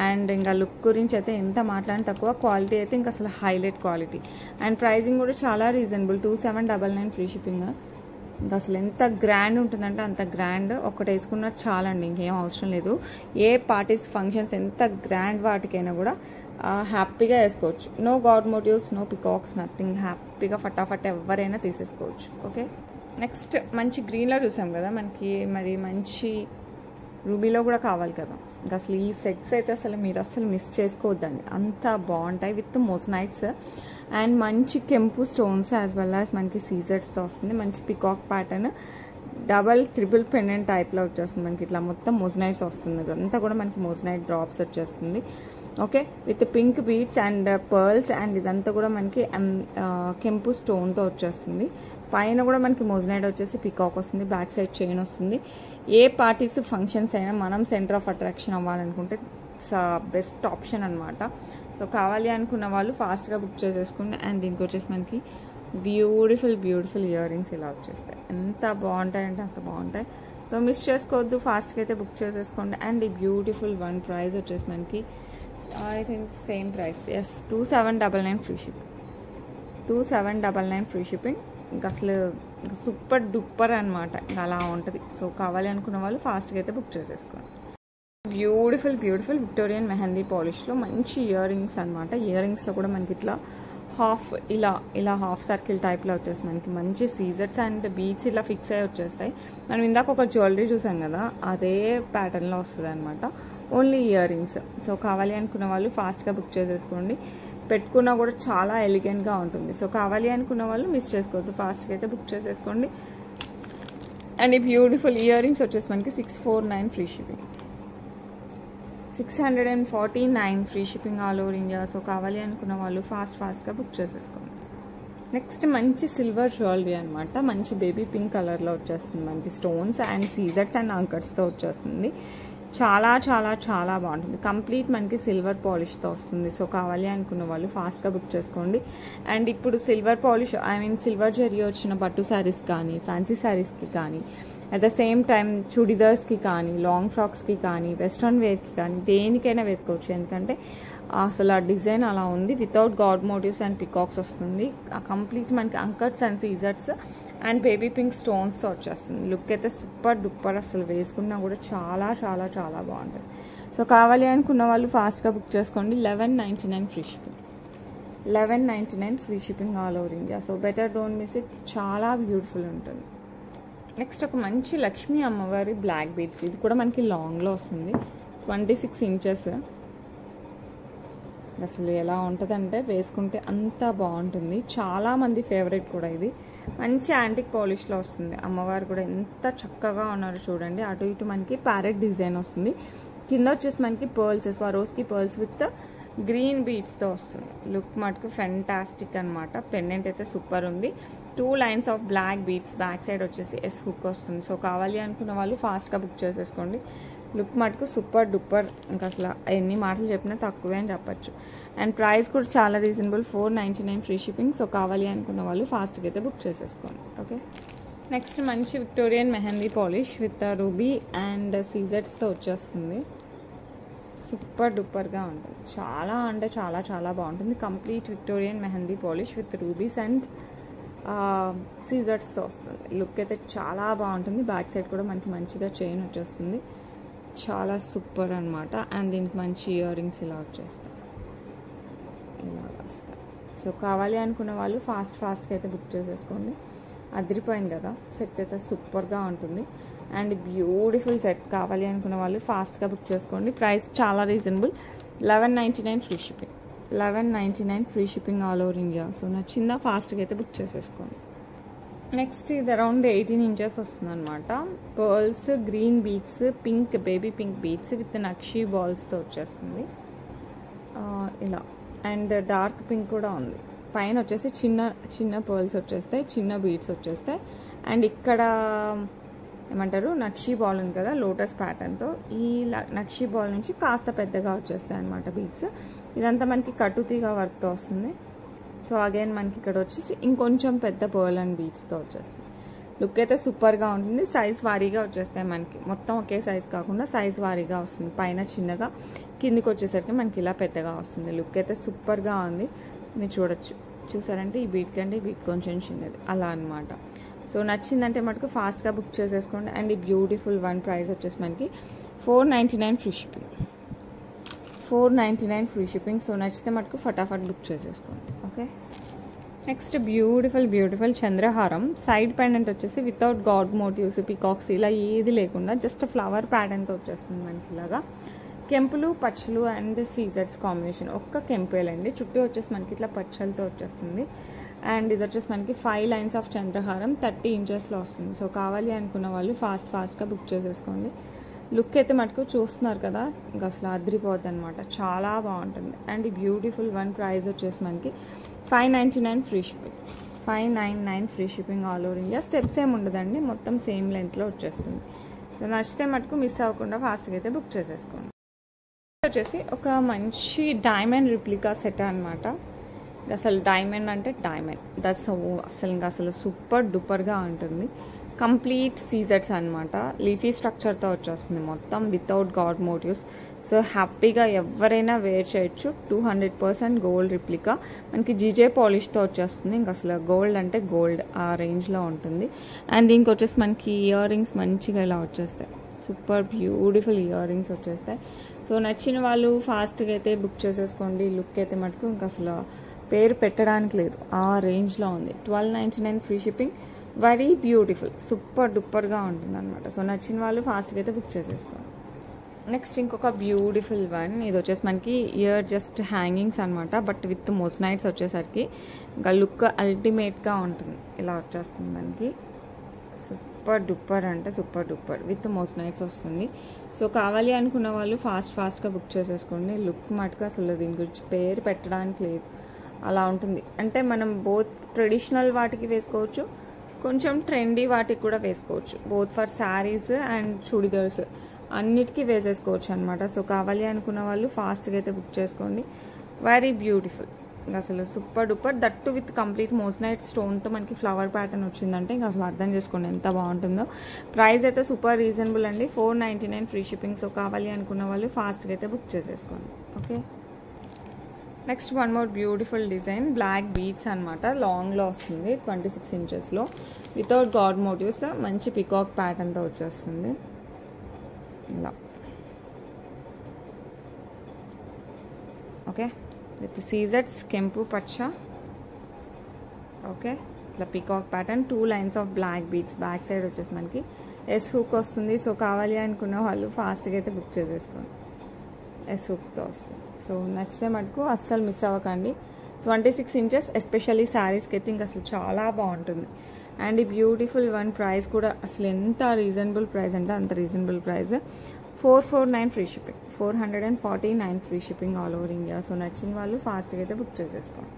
అండ్ ఇంకా లుక్ గురించి అయితే ఎంత మాట్లాడిన తక్కువ, క్వాలిటీ అయితే ఇంకా అసలు హైలైట్ క్వాలిటీ. అండ్ ప్రైజింగ్ కూడా చాలా రీజనబుల్, 2799 ఫ్రీ షిప్పింగ్. ఇంకా అసలు ఎంత గ్రాండ్ ఉంటుందంటే అంత గ్రాండ్. ఒకటి వేసుకున్నా చాలండి, ఇంకేం అవసరం లేదు. ఏ పార్టీస్ ఫంక్షన్స్ ఎంత గ్రాండ్ వాటికైనా కూడా హ్యాపీగా వేసుకోవచ్చు. No god motifs, no peacocks, nothing. హ్యాపీగా ఫటాఫట్ ఎవరైనా తీసేసుకోవచ్చు. ఓకే, నెక్స్ట్ మంచి గ్రీన్లో చూసాం కదా, మనకి మరి మంచి రూబీలో కూడా కావాలి కదా. ఇంకా అసలు ఈ సెట్స్ అయితే అసలు మీరు అసలు మిస్ చేసుకోవద్దండి, అంత బాగుంటాయి. విత్ మోజనైట్స్ అండ్ మంచి కెంపు స్టోన్స్ యాజ్ వెల్ యాజ్ మనకి సీజర్స్తో వస్తుంది. మంచి peacock pattern, double triple pendant టైప్లో వచ్చేస్తుంది. మనకి ఇట్లా మొత్తం మోజనైట్స్ వస్తుంది, అదంతా కూడా మనకి మోజనైట్ డ్రాప్స్ వచ్చేస్తుంది. Okay, with pink beads and pearls. And ఇదంతా కూడా మనకి కెంపు స్టోన్తో వచ్చేస్తుంది. పైన కూడా మనకి మోజనైట్ వచ్చేసి పికాక్ వస్తుంది, బ్యాక్ సైడ్ చైన్ వస్తుంది. ఏ పార్టీస్ ఫంక్షన్స్ అయినా మనం సెంటర్ ఆఫ్ అట్రాక్షన్ అవ్వాలనుకుంటే బెస్ట్ ఆప్షన్ అనమాట. సో కావాలి అనుకున్న వాళ్ళు ఫాస్ట్గా బుక్ చేసేసుకోండి. అండ్ దీనికి వచ్చేసి మనకి బ్యూటిఫుల్ ఇయర్ రింగ్స్ ఇలా వచ్చేస్తాయి. ఎంత బాగుంటాయంటే అంత బాగుంటాయి. సో మిస్ చేసుకోవద్దు, ఫాస్ట్గా అయితే బుక్ చేసేసుకోండి. అండ్ ఈ బ్యూటిఫుల్ వన్ ప్రైస్ వచ్చేసి మనకి I think same price, yes, 2799 free shipping, 2799 free shipping. ఇంకా అసలు ఇంకా సూపర్ డూపర్ అనమాట, ఇంకా అలా ఉంటుంది. సో కావాలి అనుకున్న వాళ్ళు ఫాస్ట్గా అయితే బుక్ చేసేసుకోండి. బ్యూటిఫుల్ విక్టోరియన్ మెహందీ పాలిష్లో మంచి ఇయర్ రింగ్స్ అనమాట. ఇయర్ రింగ్స్లో కూడా మనకి ఇట్లా ఇలా హాఫ్ సర్కిల్ టైప్లో వచ్చేసి మనకి మంచి సీజర్స్ అండ్ బీడ్స్ ఇలా ఫిక్స్ అయ్యి వచ్చేస్తాయి. మనం ఇందాక ఒక జ్యువెలరీ చూసాం కదా, అదే ప్యాటర్న్లో వస్తుంది అనమాట, ఓన్లీ ఇయర్ రింగ్స్. సో కావాలి అనుకున్న వాళ్ళు ఫాస్ట్గా బుక్ చేసేసుకోండి. పెట్టుకున్నా కూడా చాలా ఎలిగెంట్గా ఉంటుంది. సో కావాలి అనుకున్న వాళ్ళు మిస్ చేసుకోవద్దు, ఫాస్ట్గా అయితే బుక్ చేసేసుకోండి. అండ్ ఈ బ్యూటిఫుల్ ఇయర్ రింగ్స్ వచ్చేసి మనకి 649 free shipping, 649 free shipping all over India. So కావాలి అనుకున్న వాళ్ళు ఫాస్ట్గా బుక్ చేసేసుకోండి. నెక్స్ట్ మంచి సిల్వర్ జ్యువెలరీ అనమాట. మంచి బేబీ పింక్ కలర్లో వచ్చేస్తుంది. మనకి స్టోన్స్ అండ్ సీజర్స్ అండ్ అంకర్స్తో వచ్చేస్తుంది. చాలా చాలా చాలా బాగుంటుంది. కంప్లీట్ మనకి సిల్వర్ పాలిష్తో వస్తుంది. సో కావాలి అనుకున్న వాళ్ళు ఫాస్ట్గా బుక్ చేసుకోండి. అండ్ ఇప్పుడు సిల్వర్ పాలిష్ సిల్వర్ జరీ వచ్చిన పట్టు శారీస్ కానీ, ఫ్యాన్సీ శారీస్కి కానీ, అట్ ద సేమ్ టైం చుడిదార్స్కి కానీ, లాంగ్ ఫ్రాక్స్కి కానీ, వెస్ట్రన్ వేర్కి కానీ దేనికైనా వేసుకోవచ్చు. ఎందుకంటే అసలు ఆ డిజైన్ అలా ఉంది. Without god motifs and peacocks వస్తుంది. కంప్లీట్ మనకి అంకర్స్ అండ్ సీజర్స్ అండ్ బేబీ పింక్ స్టోన్స్తో వచ్చేస్తుంది. లుక్ అయితే సూపర్ డూపర్, అసలు వేసుకున్నా కూడా చాలా చాలా చాలా బాగుంటుంది. సో కావాలి అనుకున్న వాళ్ళు ఫాస్ట్గా బుక్ చేసుకోండి. 1199 free shipping, 1199 free shipping all over India. So better don't miss it, చాలా బ్యూటిఫుల్ ఉంటుంది. నెక్స్ట్ ఒక మంచి లక్ష్మీ అమ్మవారి బ్లాక్ బీడ్స్. ఇది కూడా మనకి లాంగ్లో వస్తుంది, 26 ఇంచెస్. అసలు ఎలా ఉంటుందంటే వేసుకుంటే అంత బాగుంటుంది. చాలామంది ఫేవరెట్ కూడా ఇది. మంచి యాంటిక్ పాలిష్లో వస్తుంది. అమ్మవారు కూడా ఎంత చక్కగా ఉన్నారు చూడండి. అటు ఇటు మనకి ప్యారెట్ డిజైన్ వస్తుంది. కింద వచ్చేసి మనకి pearls, Swarovski pearls with green బీడ్స్తో వస్తుంది. లుక్ మటుకు ఫెంటాస్టిక్ అనమాట. పెండెంట్ అయితే సూపర్ ఉంది. 2 lines of black beads, back side వచ్చేసి ఎస్ హుక్ వస్తుంది. సో కావాలి అనుకున్న వాళ్ళు ఫాస్ట్గా బుక్ చేసేసుకోండి. లుక్ మటుకు సూపర్ డూపర్. ఇంకా అసలు ఎన్ని మాటలు చెప్పినా తక్కువే అని చెప్పచ్చు. అండ్ ప్రైస్ కూడా చాలా రీజనబుల్, 499 ఫ్రీ షిప్పింగ్. సో కావాలి అనుకున్న వాళ్ళు ఫాస్ట్గా అయితే బుక్ చేసేసుకోండి. ఓకే, నెక్స్ట్ మంచి Victorian mehndi polish with ruby and సీజెట్స్తో వచ్చేస్తుంది. సూపర్ డూపర్గా ఉంటుంది. చాలా అంటే చాలా చాలా బాగుంటుంది. Complete Victorian mehndi polish with rubies and సీజర్స్తో వస్తుంది. లుక్ అయితే చాలా బాగుంటుంది. బ్యాక్ సైడ్ కూడా మనకి మంచిగా చైన్ వచ్చేస్తుంది. చాలా సూపర్ అనమాట. అండ్ దీనికి మంచి ఇయర్ రింగ్స్ ఇలా వచ్చేస్తాయి, ఇలా వస్తాయి. సో కావాలి అనుకున్న వాళ్ళు ఫాస్ట్గా అయితే బుక్ చేసేసుకోండి. అదిరిపోయింది కదా, సెట్ అయితే సూపర్గా ఉంటుంది. And beautiful set. కావాలి అనుకున్న వాళ్ళు ఫాస్ట్గా బుక్ చేసుకోండి. ప్రైస్ చాలా reasonable, 1199 free shipping. 1199 free shipping all over India. So నచ్చిందా ఫాస్ట్గా అయితే బుక్ చేసేసుకోండి. నెక్స్ట్ ఇది అరౌండ్ 18 inches వస్తుంది అనమాట. Pearls, green beads, pink baby pink beads with nakshi బాల్స్తో వచ్చేస్తుంది ఇలా. అండ్ డార్క్ పింక్ కూడా ఉంది. పైన వచ్చేసి చిన్న చిన్న పర్ల్స్ వచ్చేస్తాయి, చిన్న బీడ్స్ వచ్చేస్తాయి. అండ్ ఇక్కడ ఏమంటారు, నక్షీ బాల్ ఉంది కదా లోటస్ ప్యాటర్న్తో, ఈ నక్షీ బాల్ నుంచి కాస్త పెద్దగా వచ్చేస్తాయి అనమాట బీడ్స్. ఇదంతా మనకి కట్టుతీగా వర్క్తో వస్తుంది. సో అగైన్ మనకి ఇక్కడ వచ్చేసి ఇంకొంచెం పెద్ద పర్ల్ అండ్ బీడ్స్తో వచ్చేస్తుంది. లుక్ అయితే సూపర్గా ఉంటుంది. సైజ్ వారీగా వచ్చేస్తాయి మనకి, మొత్తం ఒకే సైజ్ కాకుండా సైజ్ వారీగా వస్తుంది. పైన చిన్నగా, కిందికి వచ్చేసరికి మనకి ఇలా పెద్దగా వస్తుంది. లుక్ అయితే సూపర్గా ఉంది. మీరు చూడొచ్చు, చూసారంటే ఈ బీట్ కంటే ఈ బీట్ కొంచెం చిన్నది అలా అనమాట. సో నచ్చిందంటే మటుకు ఫాస్ట్గా బుక్ చేసేసుకోండి. అండ్ ఈ బ్యూటిఫుల్ వన్ ప్రైస్ వచ్చేసి మనకి 499 free shipping. 499 free shipping. So నచ్చితే మటుకు ఫటాఫట్ బుక్ చేసేసుకోండి. ఓకే, నెక్స్ట్ బ్యూటిఫుల్ చంద్రహారం. సైడ్ పెండెంట్ వచ్చేసి వితౌట్ గాడ్ మోటివ్స్, పికాక్స్ ఇలా ఏది లేకుండా జస్ట్ ఫ్లవర్ ప్యాటర్న్తో వచ్చేస్తుంది మనకి ఇలాగా. కెంపులు, పచ్చలు అండ్ సీజర్స్ కాంబినేషన్. ఒక్క కెంపేలండి, చుట్టూ వచ్చేసి మనకి ఇట్లా పచ్చలతో వచ్చేస్తుంది. అండ్ ఇది వచ్చేసి మనకి 5 lines ఆఫ్ చంద్రహారం 30 inchesలో వస్తుంది. సో కావాలి అనుకున్న వాళ్ళు ఫాస్ట్గా బుక్ చేసేసుకోండి. లుక్ అయితే మటుకు చూస్తున్నారు కదా, ఇంకా అసలు అదిరిపోద్ది అనమాట. చాలా బాగుంటుంది. అండ్ ఈ బ్యూటిఫుల్ వన్ ప్రైస్ వచ్చేసి మనకి 599 free shipping. 599 free shipping all over India. Steps ఏమి ఉండదండి, మొత్తం సేమ్ లెంత్లో వచ్చేస్తుంది. సో నచ్చితే మటుకు మిస్ అవ్వకుండా ఫాస్ట్గా అయితే బుక్ చేసేసుకోండి. వచ్చేసి ఒక మంచి డైమండ్ రిప్లికా సెట్ అనమాట. అసలు డైమండ్ అంటే డైమండ్ అసలు సూపర్ డూపర్గా ఉంటుంది. కంప్లీట్ సీజర్స్ అనమాట. లీఫీ స్ట్రక్చర్తో వచ్చేస్తుంది మొత్తం, వితౌట్ గాడ్ మోటివ్స్. సో హ్యాపీగా ఎవరైనా వేర్ చేయొచ్చు. 200% గోల్డ్ రిప్లికా. మనకి జీజే పాలిష్తో వచ్చేస్తుంది. ఇంకా అసలు గోల్డ్ అంటే గోల్డ్ ఆ రేంజ్లో ఉంటుంది. అండ్ దీనికి వచ్చేసి మనకి ఇయర్ రింగ్స్ మంచిగా ఇలా వచ్చేస్తాయి. సూపర్ బ్యూటిఫుల్ ఇయర్ రింగ్స్ వచ్చేస్తాయి. సో నచ్చిన వాళ్ళు ఫాస్ట్గా అయితే బుక్ చేసేసుకోండి. లుక్ అయితే మటుకు ఇంకా అసలు పేరు పెట్టడానికి లేదు, ఆ రేంజ్లో ఉంది. 1299 free shipping. Very beautiful, super డూపర్గా ఉంటుంది అనమాట. సో నచ్చిన వాళ్ళు ఫాస్ట్గా అయితే బుక్ చేసేసుకోండి. నెక్స్ట్ ఇంకొక బ్యూటిఫుల్ వన్. ఇది వచ్చేసి మనకి ఇయర్ జస్ట్ హ్యాంగింగ్స్ అనమాట, బట్ విత్ మోస్నైట్స్ వచ్చేసరికి ఇంకా లుక్ అల్టిమేట్గా ఉంటుంది. ఇలా వచ్చేస్తుంది మనకి. సూపర్ డూపర్ అంటే సూపర్ డూపర్ విత్ మోస్నైట్స్ వస్తుంది. సో కావాలి అనుకున్న వాళ్ళు ఫాస్ట్గా బుక్ చేసేసుకోండి. లుక్ మటుకు అసలు దీని గురించి పేరు పెట్టడానికి లేదు, అలా ఉంటుంది. అంటే మనం బోత్ ట్రెడిషనల్ వాటికి వేసుకోవచ్చు, కొంచెం ట్రెండీ వాటికి కూడా వేసుకోవచ్చు. Both for saris and chudidars అన్నిటికీ వేసేసుకోవచ్చు అనమాట. సో కావాలి అనుకున్న వాళ్ళు ఫాస్ట్గా అయితే బుక్ చేసుకోండి. వెరీ బ్యూటిఫుల్, అసలు super duper. That with complete moissanite స్టోన్తో మనకి ఫ్లవర్ ప్యాటర్న్ వచ్చిందంటే ఇంకా అసలు అర్థం చేసుకోండి ఎంత బాగుంటుందో. ప్రైస్ అయితే సూపర్ రీజనబుల్ అండి, 499 ఫ్రీ షిప్పింగ్. సో కావాలి అనుకున్న వాళ్ళు ఫాస్ట్గా అయితే బుక్ చేసేసుకోండి. Okay, next one more beautiful design. Black beads అనమాట, లాంగ్లో వస్తుంది, 26 inchesలో, వితౌట్ గాడ్ మోటివ్స్. మంచి పికాక్ ప్యాటర్న్తో వచ్చేస్తుంది ఇలా. ఓకే, విత్ సీజర్స్, కెంపు పచ్చ. ఓకే, ఇట్లా peacock pattern, 2 lines of black beads. Back side వచ్చేసి మనకి ఎస్ హుక్ వస్తుంది. సో కావాలి అనుకున్న వాళ్ళు ఫాస్ట్గా అయితే బుక్ చేసేసుకోండి. ఎస్ హుక్తో వస్తుంది. సో నచ్చితే మటుకు అస్సలు మిస్ అవ్వకండి. 26 ఇంచెస్ ఎస్పెషల్లీ శారీస్కి అయితే ఇంకా అసలు చాలా బాగుంటుంది. అండ్ ఈ బ్యూటిఫుల్ వన్ ప్రైస్ కూడా అసలు ఎంత రీజనబుల్ ప్రైస్ అంటే అంత reasonable price. 449 free shipping, 449 free shipping all over India. So నచ్చిన వాళ్ళు ఫాస్ట్గా అయితే బుక్ చేసేసుకోండి.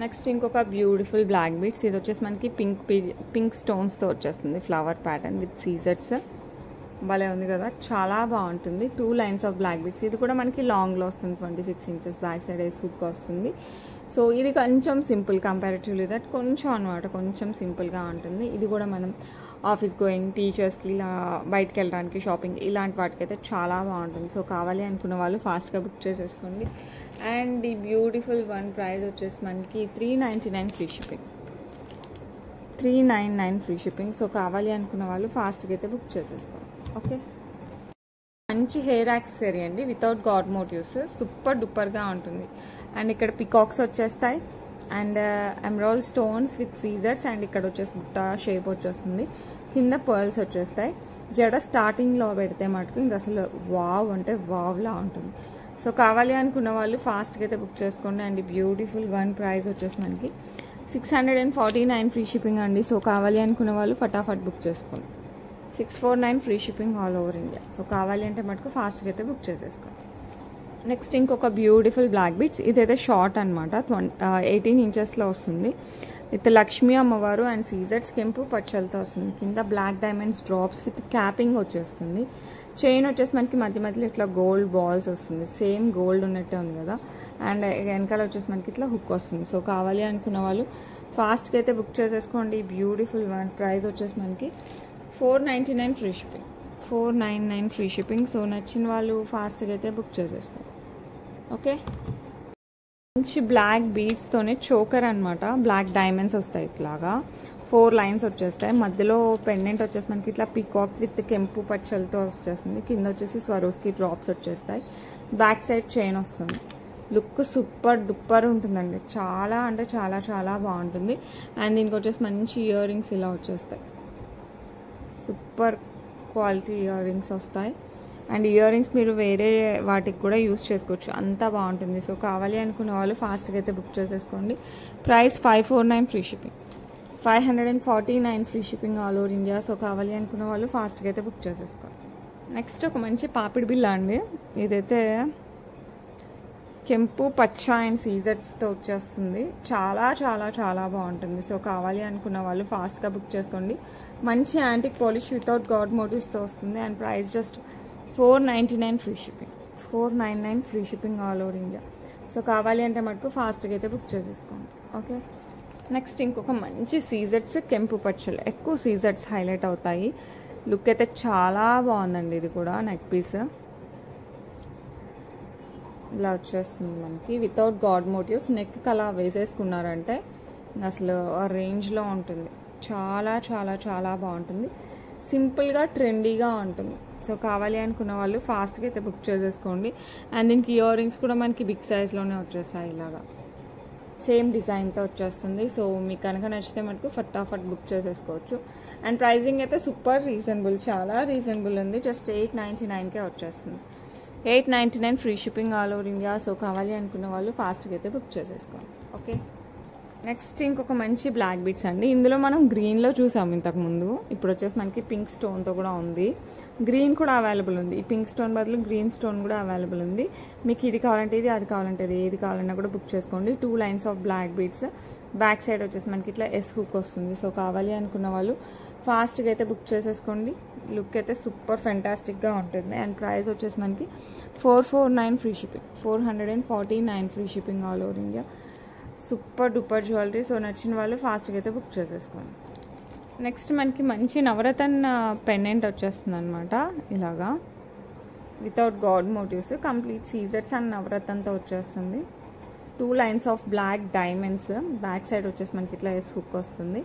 నెక్స్ట్ ఇంకొక బ్యూటిఫుల్ బ్లాక్ బీడ్స్. ఇది వచ్చేసి మనకి పింక్ స్టోన్స్తో వచ్చేస్తుంది, ఫ్లవర్ ప్యాటర్న్ విత్ సీజర్స్. భలే ఉంది కదా, చాలా బాగుంటుంది. 2 లైన్స్ ఆఫ్ బ్లాక్ బీడ్స్. ఇది కూడా మనకి లాంగ్లో వస్తుంది, 26 ఇంచెస్ బ్యాక్ సైడ్ హుక్ వస్తుంది. సో ఇది కొంచెం సింపుల్ కంపారిటివ్లీ దట్ కొంచెం అనమాట, కొంచెం సింపుల్గా ఉంటుంది. ఇది కూడా మనం ఆఫీస్ గోయింగ్ టీచర్స్కి ఇలా బయటకు వెళ్ళడానికి షాపింగ్ ఇలాంటి వాటికైతే చాలా బాగుంటుంది. సో కావాలి అనుకున్న వాళ్ళు ఫాస్ట్గా బుక్ చేసేసుకోండి. అండ్ ఈ బ్యూటిఫుల్ వన్ ప్రైస్ వచ్చేసి మనకి 399 free shipping, 399 free shipping. So కావాలి అనుకున్న వాళ్ళు ఫాస్ట్గా అయితే బుక్ చేసేసుకోండి. ఓకే, మంచి హెయిర్ యాక్సెసరీ అండి, వితౌట్ గాడ్ మోటివ్స్, సూపర్ డూపర్గా ఉంటుంది. అండ్ ఇక్కడ పికాక్స్ వచ్చేస్తాయి అండ్ ఎమరాల్డ్ స్టోన్స్ విత్ సీజర్స్. అండ్ ఇక్కడ వచ్చేసి బుట్ట షేప్ వచ్చేస్తుంది, కింద పర్ల్స్ వచ్చేస్తాయి. జడ స్టార్టింగ్లో పెడితే మటుకు ఇంకా అసలు వావ్ అంటే వావ్లా ఉంటుంది. సో కావాలి అనుకున్న వాళ్ళు ఫాస్ట్గా అయితే బుక్ చేసుకోండి. అండ్ ఈ బ్యూటిఫుల్ వన్ ప్రైస్ వచ్చేసి మనకి 649 ఫ్రీ షిప్పింగ్ అండి. సో కావాలి అనుకున్న వాళ్ళు ఫటాఫట్ బుక్ చేసుకోండి. 649 free shipping all over India. So కావాలి అంటే మటుకు ఫాస్ట్గా అయితే బుక్ చేసేసుకోండి. నెక్స్ట్ ఇంకొక బ్యూటిఫుల్ బ్లాక్ బీడ్స్. ఇదైతే షార్ట్ అనమాట, 18 ఇంచెస్లో వస్తుంది. విత్ లక్ష్మీ అమ్మవారు అండ్ సీజర్స్ కెంపు పచ్చలతో వస్తుంది. కింద black diamonds drops with capping వచ్చేస్తుంది. చైన్ వచ్చేసి మనకి మధ్య మధ్యలో ఇట్లా గోల్డ్ బాల్స్ వస్తుంది, సేమ్ గోల్డ్ ఉన్నట్టే ఉంది కదా. అండ్ వెనకాల వచ్చేసి మనకి ఇట్లా హుక్ వస్తుంది. సో కావాలి అనుకున్న వాళ్ళు ఫాస్ట్గా అయితే బుక్ చేసేసుకోండి. బ్యూటిఫుల్ వన్ ప్రైస్ వచ్చేసి మనకి 499 free shipping, 499 free shipping. So నచ్చిన వాళ్ళు ఫాస్ట్గా అయితే బుక్ చేసేసుకోండి. ఓకే, మంచి బ్లాక్ బీడ్స్తోనే చోకర్ అనమాట, బ్లాక్ డైమండ్స్ వస్తాయి ఇట్లాగా, 4 లైన్స్ వచ్చేస్తాయి. మధ్యలో పెండెంట్ వచ్చేసి మనకి ఇట్లా పీకాక్ విత్ కెంపు పచ్చలతో వచ్చేస్తుంది. కింద వచ్చేసి స్వరోస్కి డ్రాప్స్ వచ్చేస్తాయి. బ్యాక్ సైడ్ చైన్ వస్తుంది. లుక్ సూపర్ డూపర్ ఉంటుందండి, చాలా అంటే చాలా చాలా బాగుంటుంది. అండ్ దీనికి వచ్చేసి మంచి ఇయర్ రింగ్స్ ఇలా వచ్చేస్తాయి, సూపర్ క్వాలిటీ ఇయర్ రింగ్స్ వస్తాయి. అండ్ ఇయర్ రింగ్స్ మీరు వేరే వాటికి కూడా యూస్ చేసుకోవచ్చు, అంతా బాగుంటుంది. సో కావాలి అనుకున్న వాళ్ళు ఫాస్ట్గా అయితే బుక్ చేసేసుకోండి. Price 549 free shipping, 549 free shipping all over India. So కావాలి అనుకున్న వాళ్ళు ఫాస్ట్గా అయితే బుక్ చేసేసుకోండి. నెక్స్ట్ ఒక మంచి పాపిడి బిల్ల అండి. ఇదైతే కెంపు పచ్చ అండ్ సీజర్స్తో వచ్చేస్తుంది, చాలా చాలా చాలా బాగుంటుంది. సో కావాలి అనుకున్న వాళ్ళు ఫాస్ట్గా బుక్ చేసుకోండి. మంచి యాంటిక్ పాలిష్ వితౌట్ గాడ్ మోటివ్స్తో వస్తుంది. And price just 499 free shipping, 499 free shipping all over India. So కావాలి అంటే మటుకు ఫాస్ట్గా అయితే బుక్ చేసేసుకోండి. ఓకే, నెక్స్ట్ ఇంకొక మంచి సీజర్స్ కెంపు పచ్చలు, ఎక్కువ సీజర్స్ హైలైట్ అవుతాయి. లుక్ అయితే చాలా బాగుందండి. ఇది కూడా నెక్ పీస్ ఇలా వచ్చేస్తుంది మనకి, వితౌట్ గాడ్ మోటివ్స్. నెక్ అలా వేసేసుకున్నారంటే అసలు ఆ రేంజ్లో ఉంటుంది, చాలా చాలా చాలా బాగుంటుంది. సింపుల్గా ట్రెండీగా ఉంటుంది. సో కావాలి అనుకున్న వాళ్ళు ఫాస్ట్గా అయితే బుక్ చేసేసుకోండి. అండ్ దీనికి ఇయర్ రింగ్స్ కూడా మనకి బిగ్ సైజ్లోనే వచ్చేస్తాయి, ఇలాగా సేమ్ డిజైన్తో వచ్చేస్తుంది. సో మీకు కనుక నచ్చితే మటుకు ఫటాఫట్ బుక్ చేసేసుకోవచ్చు. అండ్ ప్రైజింగ్ అయితే సూపర్ రీజనబుల్, చాలా రీజనబుల్ ఉంది. జస్ట్ 899కే వచ్చేస్తుంది, 899 free shipping all over India. So కావాలి అనుకున్న వాళ్ళు ఫాస్ట్గా అయితే బుక్ చేసేసుకోండి. ఓకే, నెక్స్ట్ ఇంకొక మంచి బ్లాక్ బీడ్స్ అండి. ఇందులో మనం గ్రీన్లో చూసాము ఇంతకుముందు, ఇప్పుడు వచ్చేసి మనకి పింక్ స్టోన్తో కూడా ఉంది. గ్రీన్ కూడా అవైలబుల్ ఉంది, ఈ పింక్ స్టోన్ బదులు గ్రీన్ స్టోన్ కూడా అవైలబుల్ ఉంది. మీకు ఇది కావాలంటే ఇది, అది కావాలంటే ఇది, ఏది కావాలన్నా కూడా బుక్ చేసుకోండి. 2 lines of black beads. Back side వచ్చేసి మనకి ఇట్లా ఎస్ హుక్ వస్తుంది. సో కావాలి అనుకున్న వాళ్ళు ఫాస్ట్గా అయితే బుక్ చేసేసుకోండి. లుక్ అయితే సూపర్ ఫెంటాస్టిక్గా ఉంటుంది. అండ్ ప్రైస్ వచ్చేసి మనకి 449 free shipping, 449 free shipping all over India. Super duper jewellery. So నచ్చిన వాళ్ళు ఫాస్ట్గా అయితే బుక్ చేసేసుకోండి. నెక్స్ట్ మనకి మంచి నవరత్న పెండెంట్ వచ్చేస్తుంది అనమాట, ఇలాగా వితౌట్ గాడ్ మోటివ్స్, కంప్లీట్ సీజర్స్ అండ్ నవరత్నంతో వచ్చేస్తుంది. 2 lines of black diamonds. Back side వచ్చేసి మనకి ఇట్లా ఎస్ హుక్ వస్తుంది.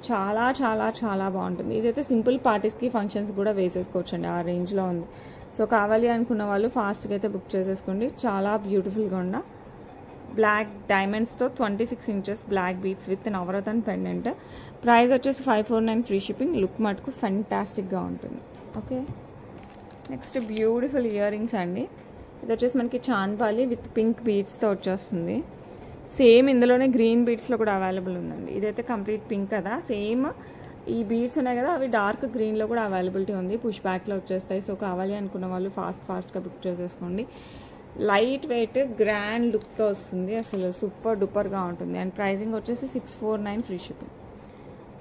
చాలా చాలా చాలా బాగుంటుంది. ఇదైతే సింపుల్ పార్టీస్కి ఫంక్షన్స్ కూడా వేసేసుకోవచ్చు అండి, ఆ రేంజ్లో ఉంది. సో కావాలి అనుకున్న వాళ్ళు ఫాస్ట్గా అయితే బుక్ చేసేసుకోండి. చాలా బ్యూటిఫుల్గా ఉన్న బ్లాక్ డైమండ్స్తో 26 ఇంచెస్ బ్లాక్ బీడ్స్ విత్ నవరత్న పెండెంట్. ప్రైస్ వచ్చేసి 549 ఫ్రీ షిప్పింగ్. లుక్ మటుకు ఫెంటాస్టిక్గా ఉంటుంది. Okay, next beautiful earrings అండి. ఇది వచ్చేసి మనకి చాంద్బాలి విత్ పింక్ బీడ్స్తో వచ్చేస్తుంది. సేమ్ ఇందులోనే గ్రీన్ బీడ్స్లో కూడా అవైలబుల్ ఉందండి. ఇదైతే కంప్లీట్ పింక్ కదా, సేమ్ ఈ బీడ్స్ ఉన్నాయి కదా అవి డార్క్ గ్రీన్లో కూడా అవైలబిలిటీ ఉంది. పుష్ బ్యాక్లో వచ్చేస్తాయి. సో కావాలి అనుకున్న వాళ్ళు ఫాస్ట్గా బుక్ చేసేసుకోండి. లైట్ వెయిట్ గ్రాండ్ లుక్తో వస్తుంది, అసలు సూపర్ డూపర్గా ఉంటుంది. అండ్ ప్రైజింగ్ వచ్చేసి 649 free shipping,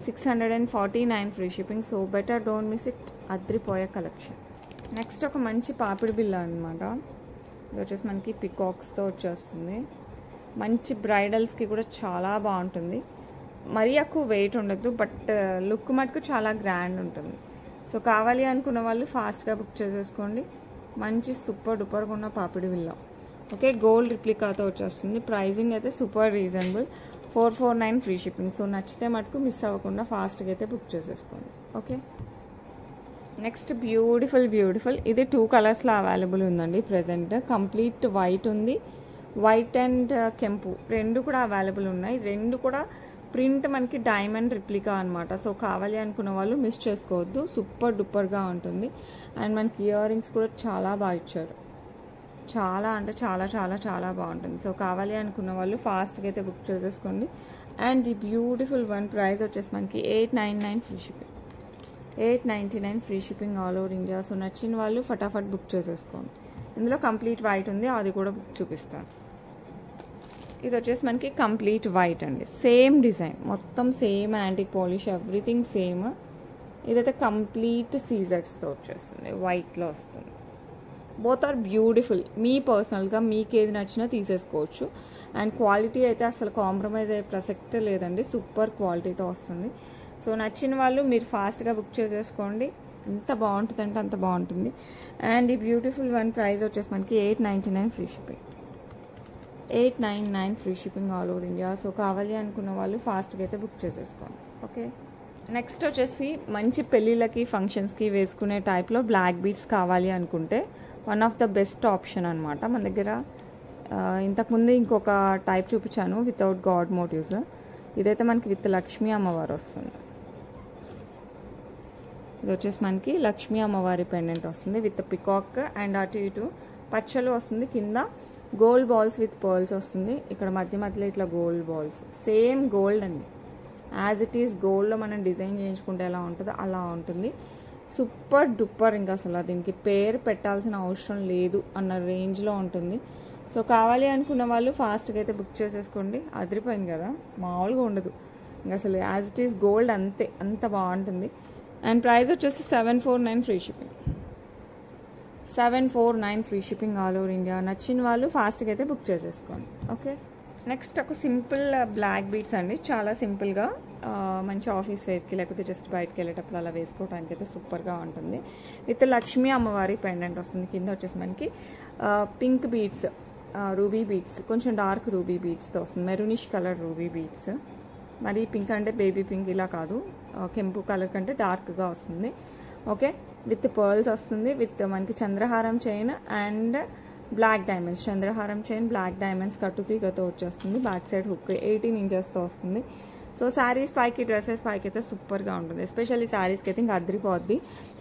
649 free shipping. So better don't miss it. అద్రిపోయే కలెక్షన్. నెక్స్ట్ ఒక మంచి పాపిడి బిల్ల అనమాట. ఇది వచ్చేసి మనకి పికాక్స్తో వచ్చేస్తుంది. మంచి బ్రైడల్స్కి కూడా చాలా బాగుంటుంది. మరీ ఎక్కువ వెయిట్ ఉండదు, బట్ లుక్ మటుకు చాలా గ్రాండ్ ఉంటుంది. సో కావాలి అనుకున్న వాళ్ళు ఫాస్ట్గా బుక్ చేసేసుకోండి. మంచి సూపర్ డూపర్గా ఉన్న పాపిడి బిల్ల. ఓకే, గోల్డ్ రిప్లికాతో వచ్చేస్తుంది. ప్రైజింగ్ అయితే super reasonable, 449 free shipping. So నచ్చితే మటుకు మిస్ అవ్వకుండా ఫాస్ట్గా అయితే బుక్ చేసేసుకోండి. ఓకే, నెక్స్ట్ బ్యూటిఫుల్ ఇది 2 కలర్స్లో అవైలబుల్ ఉందండి ప్రజెంట్. కంప్లీట్ వైట్ ఉంది, వైట్ అండ్ కెంపు రెండు కూడా అవైలబుల్ ఉన్నాయి. రెండు కూడా ప్రింట్ మనకి డైమండ్ రిప్లికా అనమాట. సో కావాలి అనుకున్న వాళ్ళు మిస్ చేసుకోవద్దు, సూపర్ డూపర్గా ఉంటుంది. అండ్ మనకి ఇయర్ రింగ్స్ కూడా చాలా బాగా ఇచ్చారు, చాలా అంటే చాలా బాగుంటుంది. సో కావాలి అనుకున్న వాళ్ళు ఫాస్ట్గా అయితే బుక్ చేసేసుకోండి. అండ్ ఈ బ్యూటిఫుల్ వన్ ప్రైస్ వచ్చేసి మనకి 899 free shipping, 899 free shipping all over India. So నచ్చిన వాళ్ళు ఫటాఫట్ బుక్ చేసేసుకోండి. ఇందులో కంప్లీట్ వైట్ ఉంది, అది కూడా బుక్ చూపిస్తాను. ఇది వచ్చేసి మనకి కంప్లీట్ వైట్ అండి, సేమ్ డిజైన్, మొత్తం same antique polish, everything same. ఇదైతే కంప్లీట్ సీజర్స్తో వచ్చేస్తుంది, వైట్లో వస్తుంది. Both are beautiful. మీ పర్సనల్గా మీకు ఏది నచ్చినా తీసేసుకోవచ్చు. అండ్ క్వాలిటీ అయితే అసలు కాంప్రమైజ్ అయ్యే ప్రసక్తే లేదండి, సూపర్ క్వాలిటీతో వస్తుంది. సో నచ్చిన వాళ్ళు మీరు ఫాస్ట్గా బుక్ చేసేసుకోండి. ఎంత బాగుంటుంది అంటే అంత బాగుంటుంది. అండ్ ఈ బ్యూటిఫుల్ వన్ ప్రైస్ వచ్చేసి మనకి 899 free shipping, 899 free shipping all over India. So కావాలి అనుకున్న వాళ్ళు ఫాస్ట్గా అయితే బుక్ చేసేసుకోండి. ఓకే, నెక్స్ట్ వచ్చేసి మంచి పెళ్ళిళ్ళకి ఫంక్షన్స్కి వేసుకునే టైప్లో బ్లాక్ బీడ్స్ కావాలి అనుకుంటే one of the best option అనమాట మన దగ్గర. ఇంతకుముందు ఇంకొక టైప్ చూపించాను వితౌట్ గాడ్ మోటివ్స్. ఇదైతే మనకి విత్ లక్ష్మీ అమ్మవారు వస్తుంది. ఇది వచ్చేసి మనకి లక్ష్మీ అమ్మవారి పెండెంట్ వస్తుంది విత్ పికాక్ అండ్ అటు ఇటు పచ్చలు వస్తుంది. కింద గోల్డ్ బాల్స్ విత్ పర్ల్స్ వస్తుంది. ఇక్కడ మధ్యలో ఇట్లా గోల్డ్ బాల్స్, సేమ్ గోల్డ్ అండి, యాజ్ ఇట్ ఈస్ గోల్డ్లో మనం డిజైన్ చేయించుకుంటే ఎలా ఉంటుందో అలా ఉంటుంది. సూపర్ డూపర్, ఇంకా అసలు దీనికి పేరు పెట్టాల్సిన అవసరం లేదు అన్న రేంజ్లో ఉంటుంది. సో కావాలి అనుకున్న వాళ్ళు ఫాస్ట్గా అయితే బుక్ చేసేసుకోండి. అదిరిపోయింది కదా, మామూలుగా ఉండదు ఇంకా అసలు, యాజ్ ఇట్ ఈస్ గోల్డ్ అంతే, అంత బాగుంటుంది. అండ్ ప్రైస్ వచ్చేసి 749 free shipping, 749 free shipping all over India. నచ్చిన వాళ్ళు ఫాస్ట్గా అయితే బుక్ చేసేసుకోండి. ఓకే, నెక్స్ట్ ఒక సింపుల్ బ్లాక్ బీడ్స్ అండి, చాలా సింపుల్గా మంచి ఆఫీస్ వేర్కి లేకపోతే జస్ట్ బయటకు వెళ్ళేటప్పుడు అలా వేసుకోవడానికి అయితే సూపర్గా ఉంటుంది. విత్ లక్ష్మీ అమ్మవారి పెండెంట్ వస్తుంది. కింద వచ్చేసి మనకి పింక్ బీడ్స్, రూబీ బీడ్స్, కొంచెం డార్క్ రూబీ బీడ్స్తో వస్తుంది. మెరూనిష్ కలర్ రూబీ బీడ్స్, మరి పింక్ అంటే బేబీ పింక్ ఇలా కాదు, కెంపు కలర్ కంటే డార్క్గా వస్తుంది. ఓకే, విత్ పర్ల్స్ వస్తుంది, విత్ మనకి చంద్రహారం చైన్ అండ్ బ్లాక్ డైమండ్స్, చంద్రహారం చైన్ బ్లాక్ డైమండ్స్ కట్టుతీగతో వచ్చేస్తుంది. బ్యాక్ సైడ్ హుక్ 18 ఇంచెస్తో వస్తుంది. సో శారీస్ పైకి, డ్రెస్సెస్ పైకి అయితే సూపర్గా ఉంటుంది. ఎస్పెషల్లీ శారీస్కి అయితే ఇంకా అదిరిపోద్ది.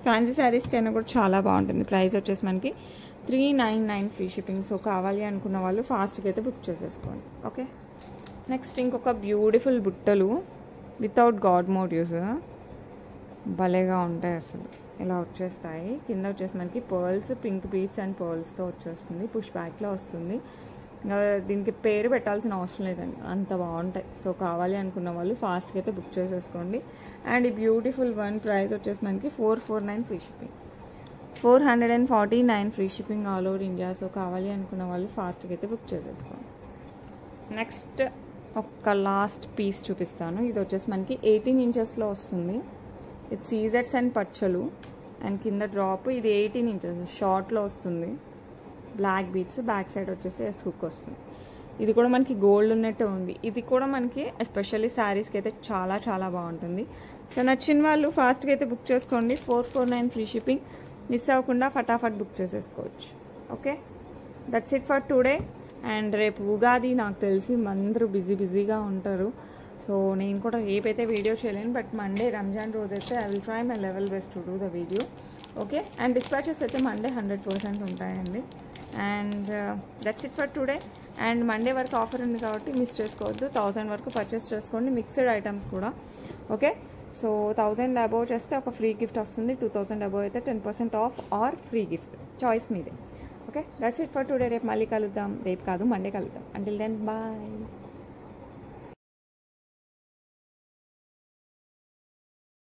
ఫ్యాన్సీ శారీస్కి అయినా కూడా చాలా బాగుంటుంది. ప్రైస్ వచ్చేసి మనకి 399 ఫ్రీ షిప్పింగ్. సో కావాలి అనుకున్న వాళ్ళు ఫాస్ట్గా అయితే బుక్ చేసేసుకోండి. ఓకే, నెక్స్ట్ ఇంకొక బ్యూటిఫుల్ బుట్టలు వితౌట్ గాడ్ మోటివ్స్, భలేగా ఉంటాయి అసలు, ఇలా వచ్చేస్తాయి. కింద వచ్చేసి మనకి పర్ల్స్, పింక్ బీడ్స్ అండ్ పర్ల్స్తో వచ్చేస్తుంది. పుష్ బ్యాక్లో వస్తుంది. దీనికి పేరు పెట్టాల్సిన అవసరం లేదండి, అంత బాగుంటాయి. సో కావాలి అనుకున్న వాళ్ళు ఫాస్ట్గా అయితే బుక్ చేసేసుకోండి. అండ్ ఈ బ్యూటిఫుల్ వన్ ప్రైస్ వచ్చేసి మనకి 449 free shipping, 449 free shipping all over India. So కావాలి అనుకున్న వాళ్ళు ఫాస్ట్గా అయితే బుక్ చేసేసుకోండి. నెక్స్ట్ ఒక లాస్ట్ పీస్ చూపిస్తాను. ఇది వచ్చేసి మనకి 18 ఇంచెస్లో వస్తుంది. ఇది సీజర్స్ అండ్ పచ్చలు అండ్ కింద డ్రాప్. ఇది 18 ఇంచెస్ షార్ట్లో వస్తుంది. బ్లాక్ బీడ్స్, బ్యాక్ సైడ్ వచ్చేసి ఎస్ హుక్ వస్తుంది. ఇది కూడా మనకి గోల్డ్ ఉన్నట్టే ఉంది. ఇది కూడా మనకి ఎస్పెషల్లీ శారీస్కి అయితే చాలా చాలా బాగుంటుంది. సో నచ్చిన వాళ్ళు ఫాస్ట్గా అయితే బుక్ చేసుకోండి. 449 ఫ్రీ షిప్పింగ్. మిస్ అవ్వకుండా ఫటాఫట్ బుక్ చేసేసుకోవచ్చు. Okay, that's it for today. And రేపు ఉగాది, నాకు తెలిసి అందరూ బిజీగా ఉంటారు. సో నేను కూడా రేపైతే వీడియో చేయలేను, బట్ మండే రంజాన్ రోజు అయితే I will try my level best to do the video. Okay, and dispatches అయితే మండే 100% ఉంటాయండి. And that's it for today. And Monday వరకు ఆఫర్ ఉంది కాబట్టి మిస్ చేసుకోవద్దు. 1000 వరకు పర్చేస్ చేసుకోండి, మిక్స్డ్ ఐటమ్స్ కూడా. ఓకే, సో 1000 అబోవ్ చేస్తే ఒక ఫ్రీ గిఫ్ట్ వస్తుంది, 2000 అబోవ్ అయితే 10% off or free gift, choice మీదే. Okay, that's it for today. రేపు మళ్ళీ కలుద్దాం, రేపు కాదు మండే కలుద్దాం. Until then bye.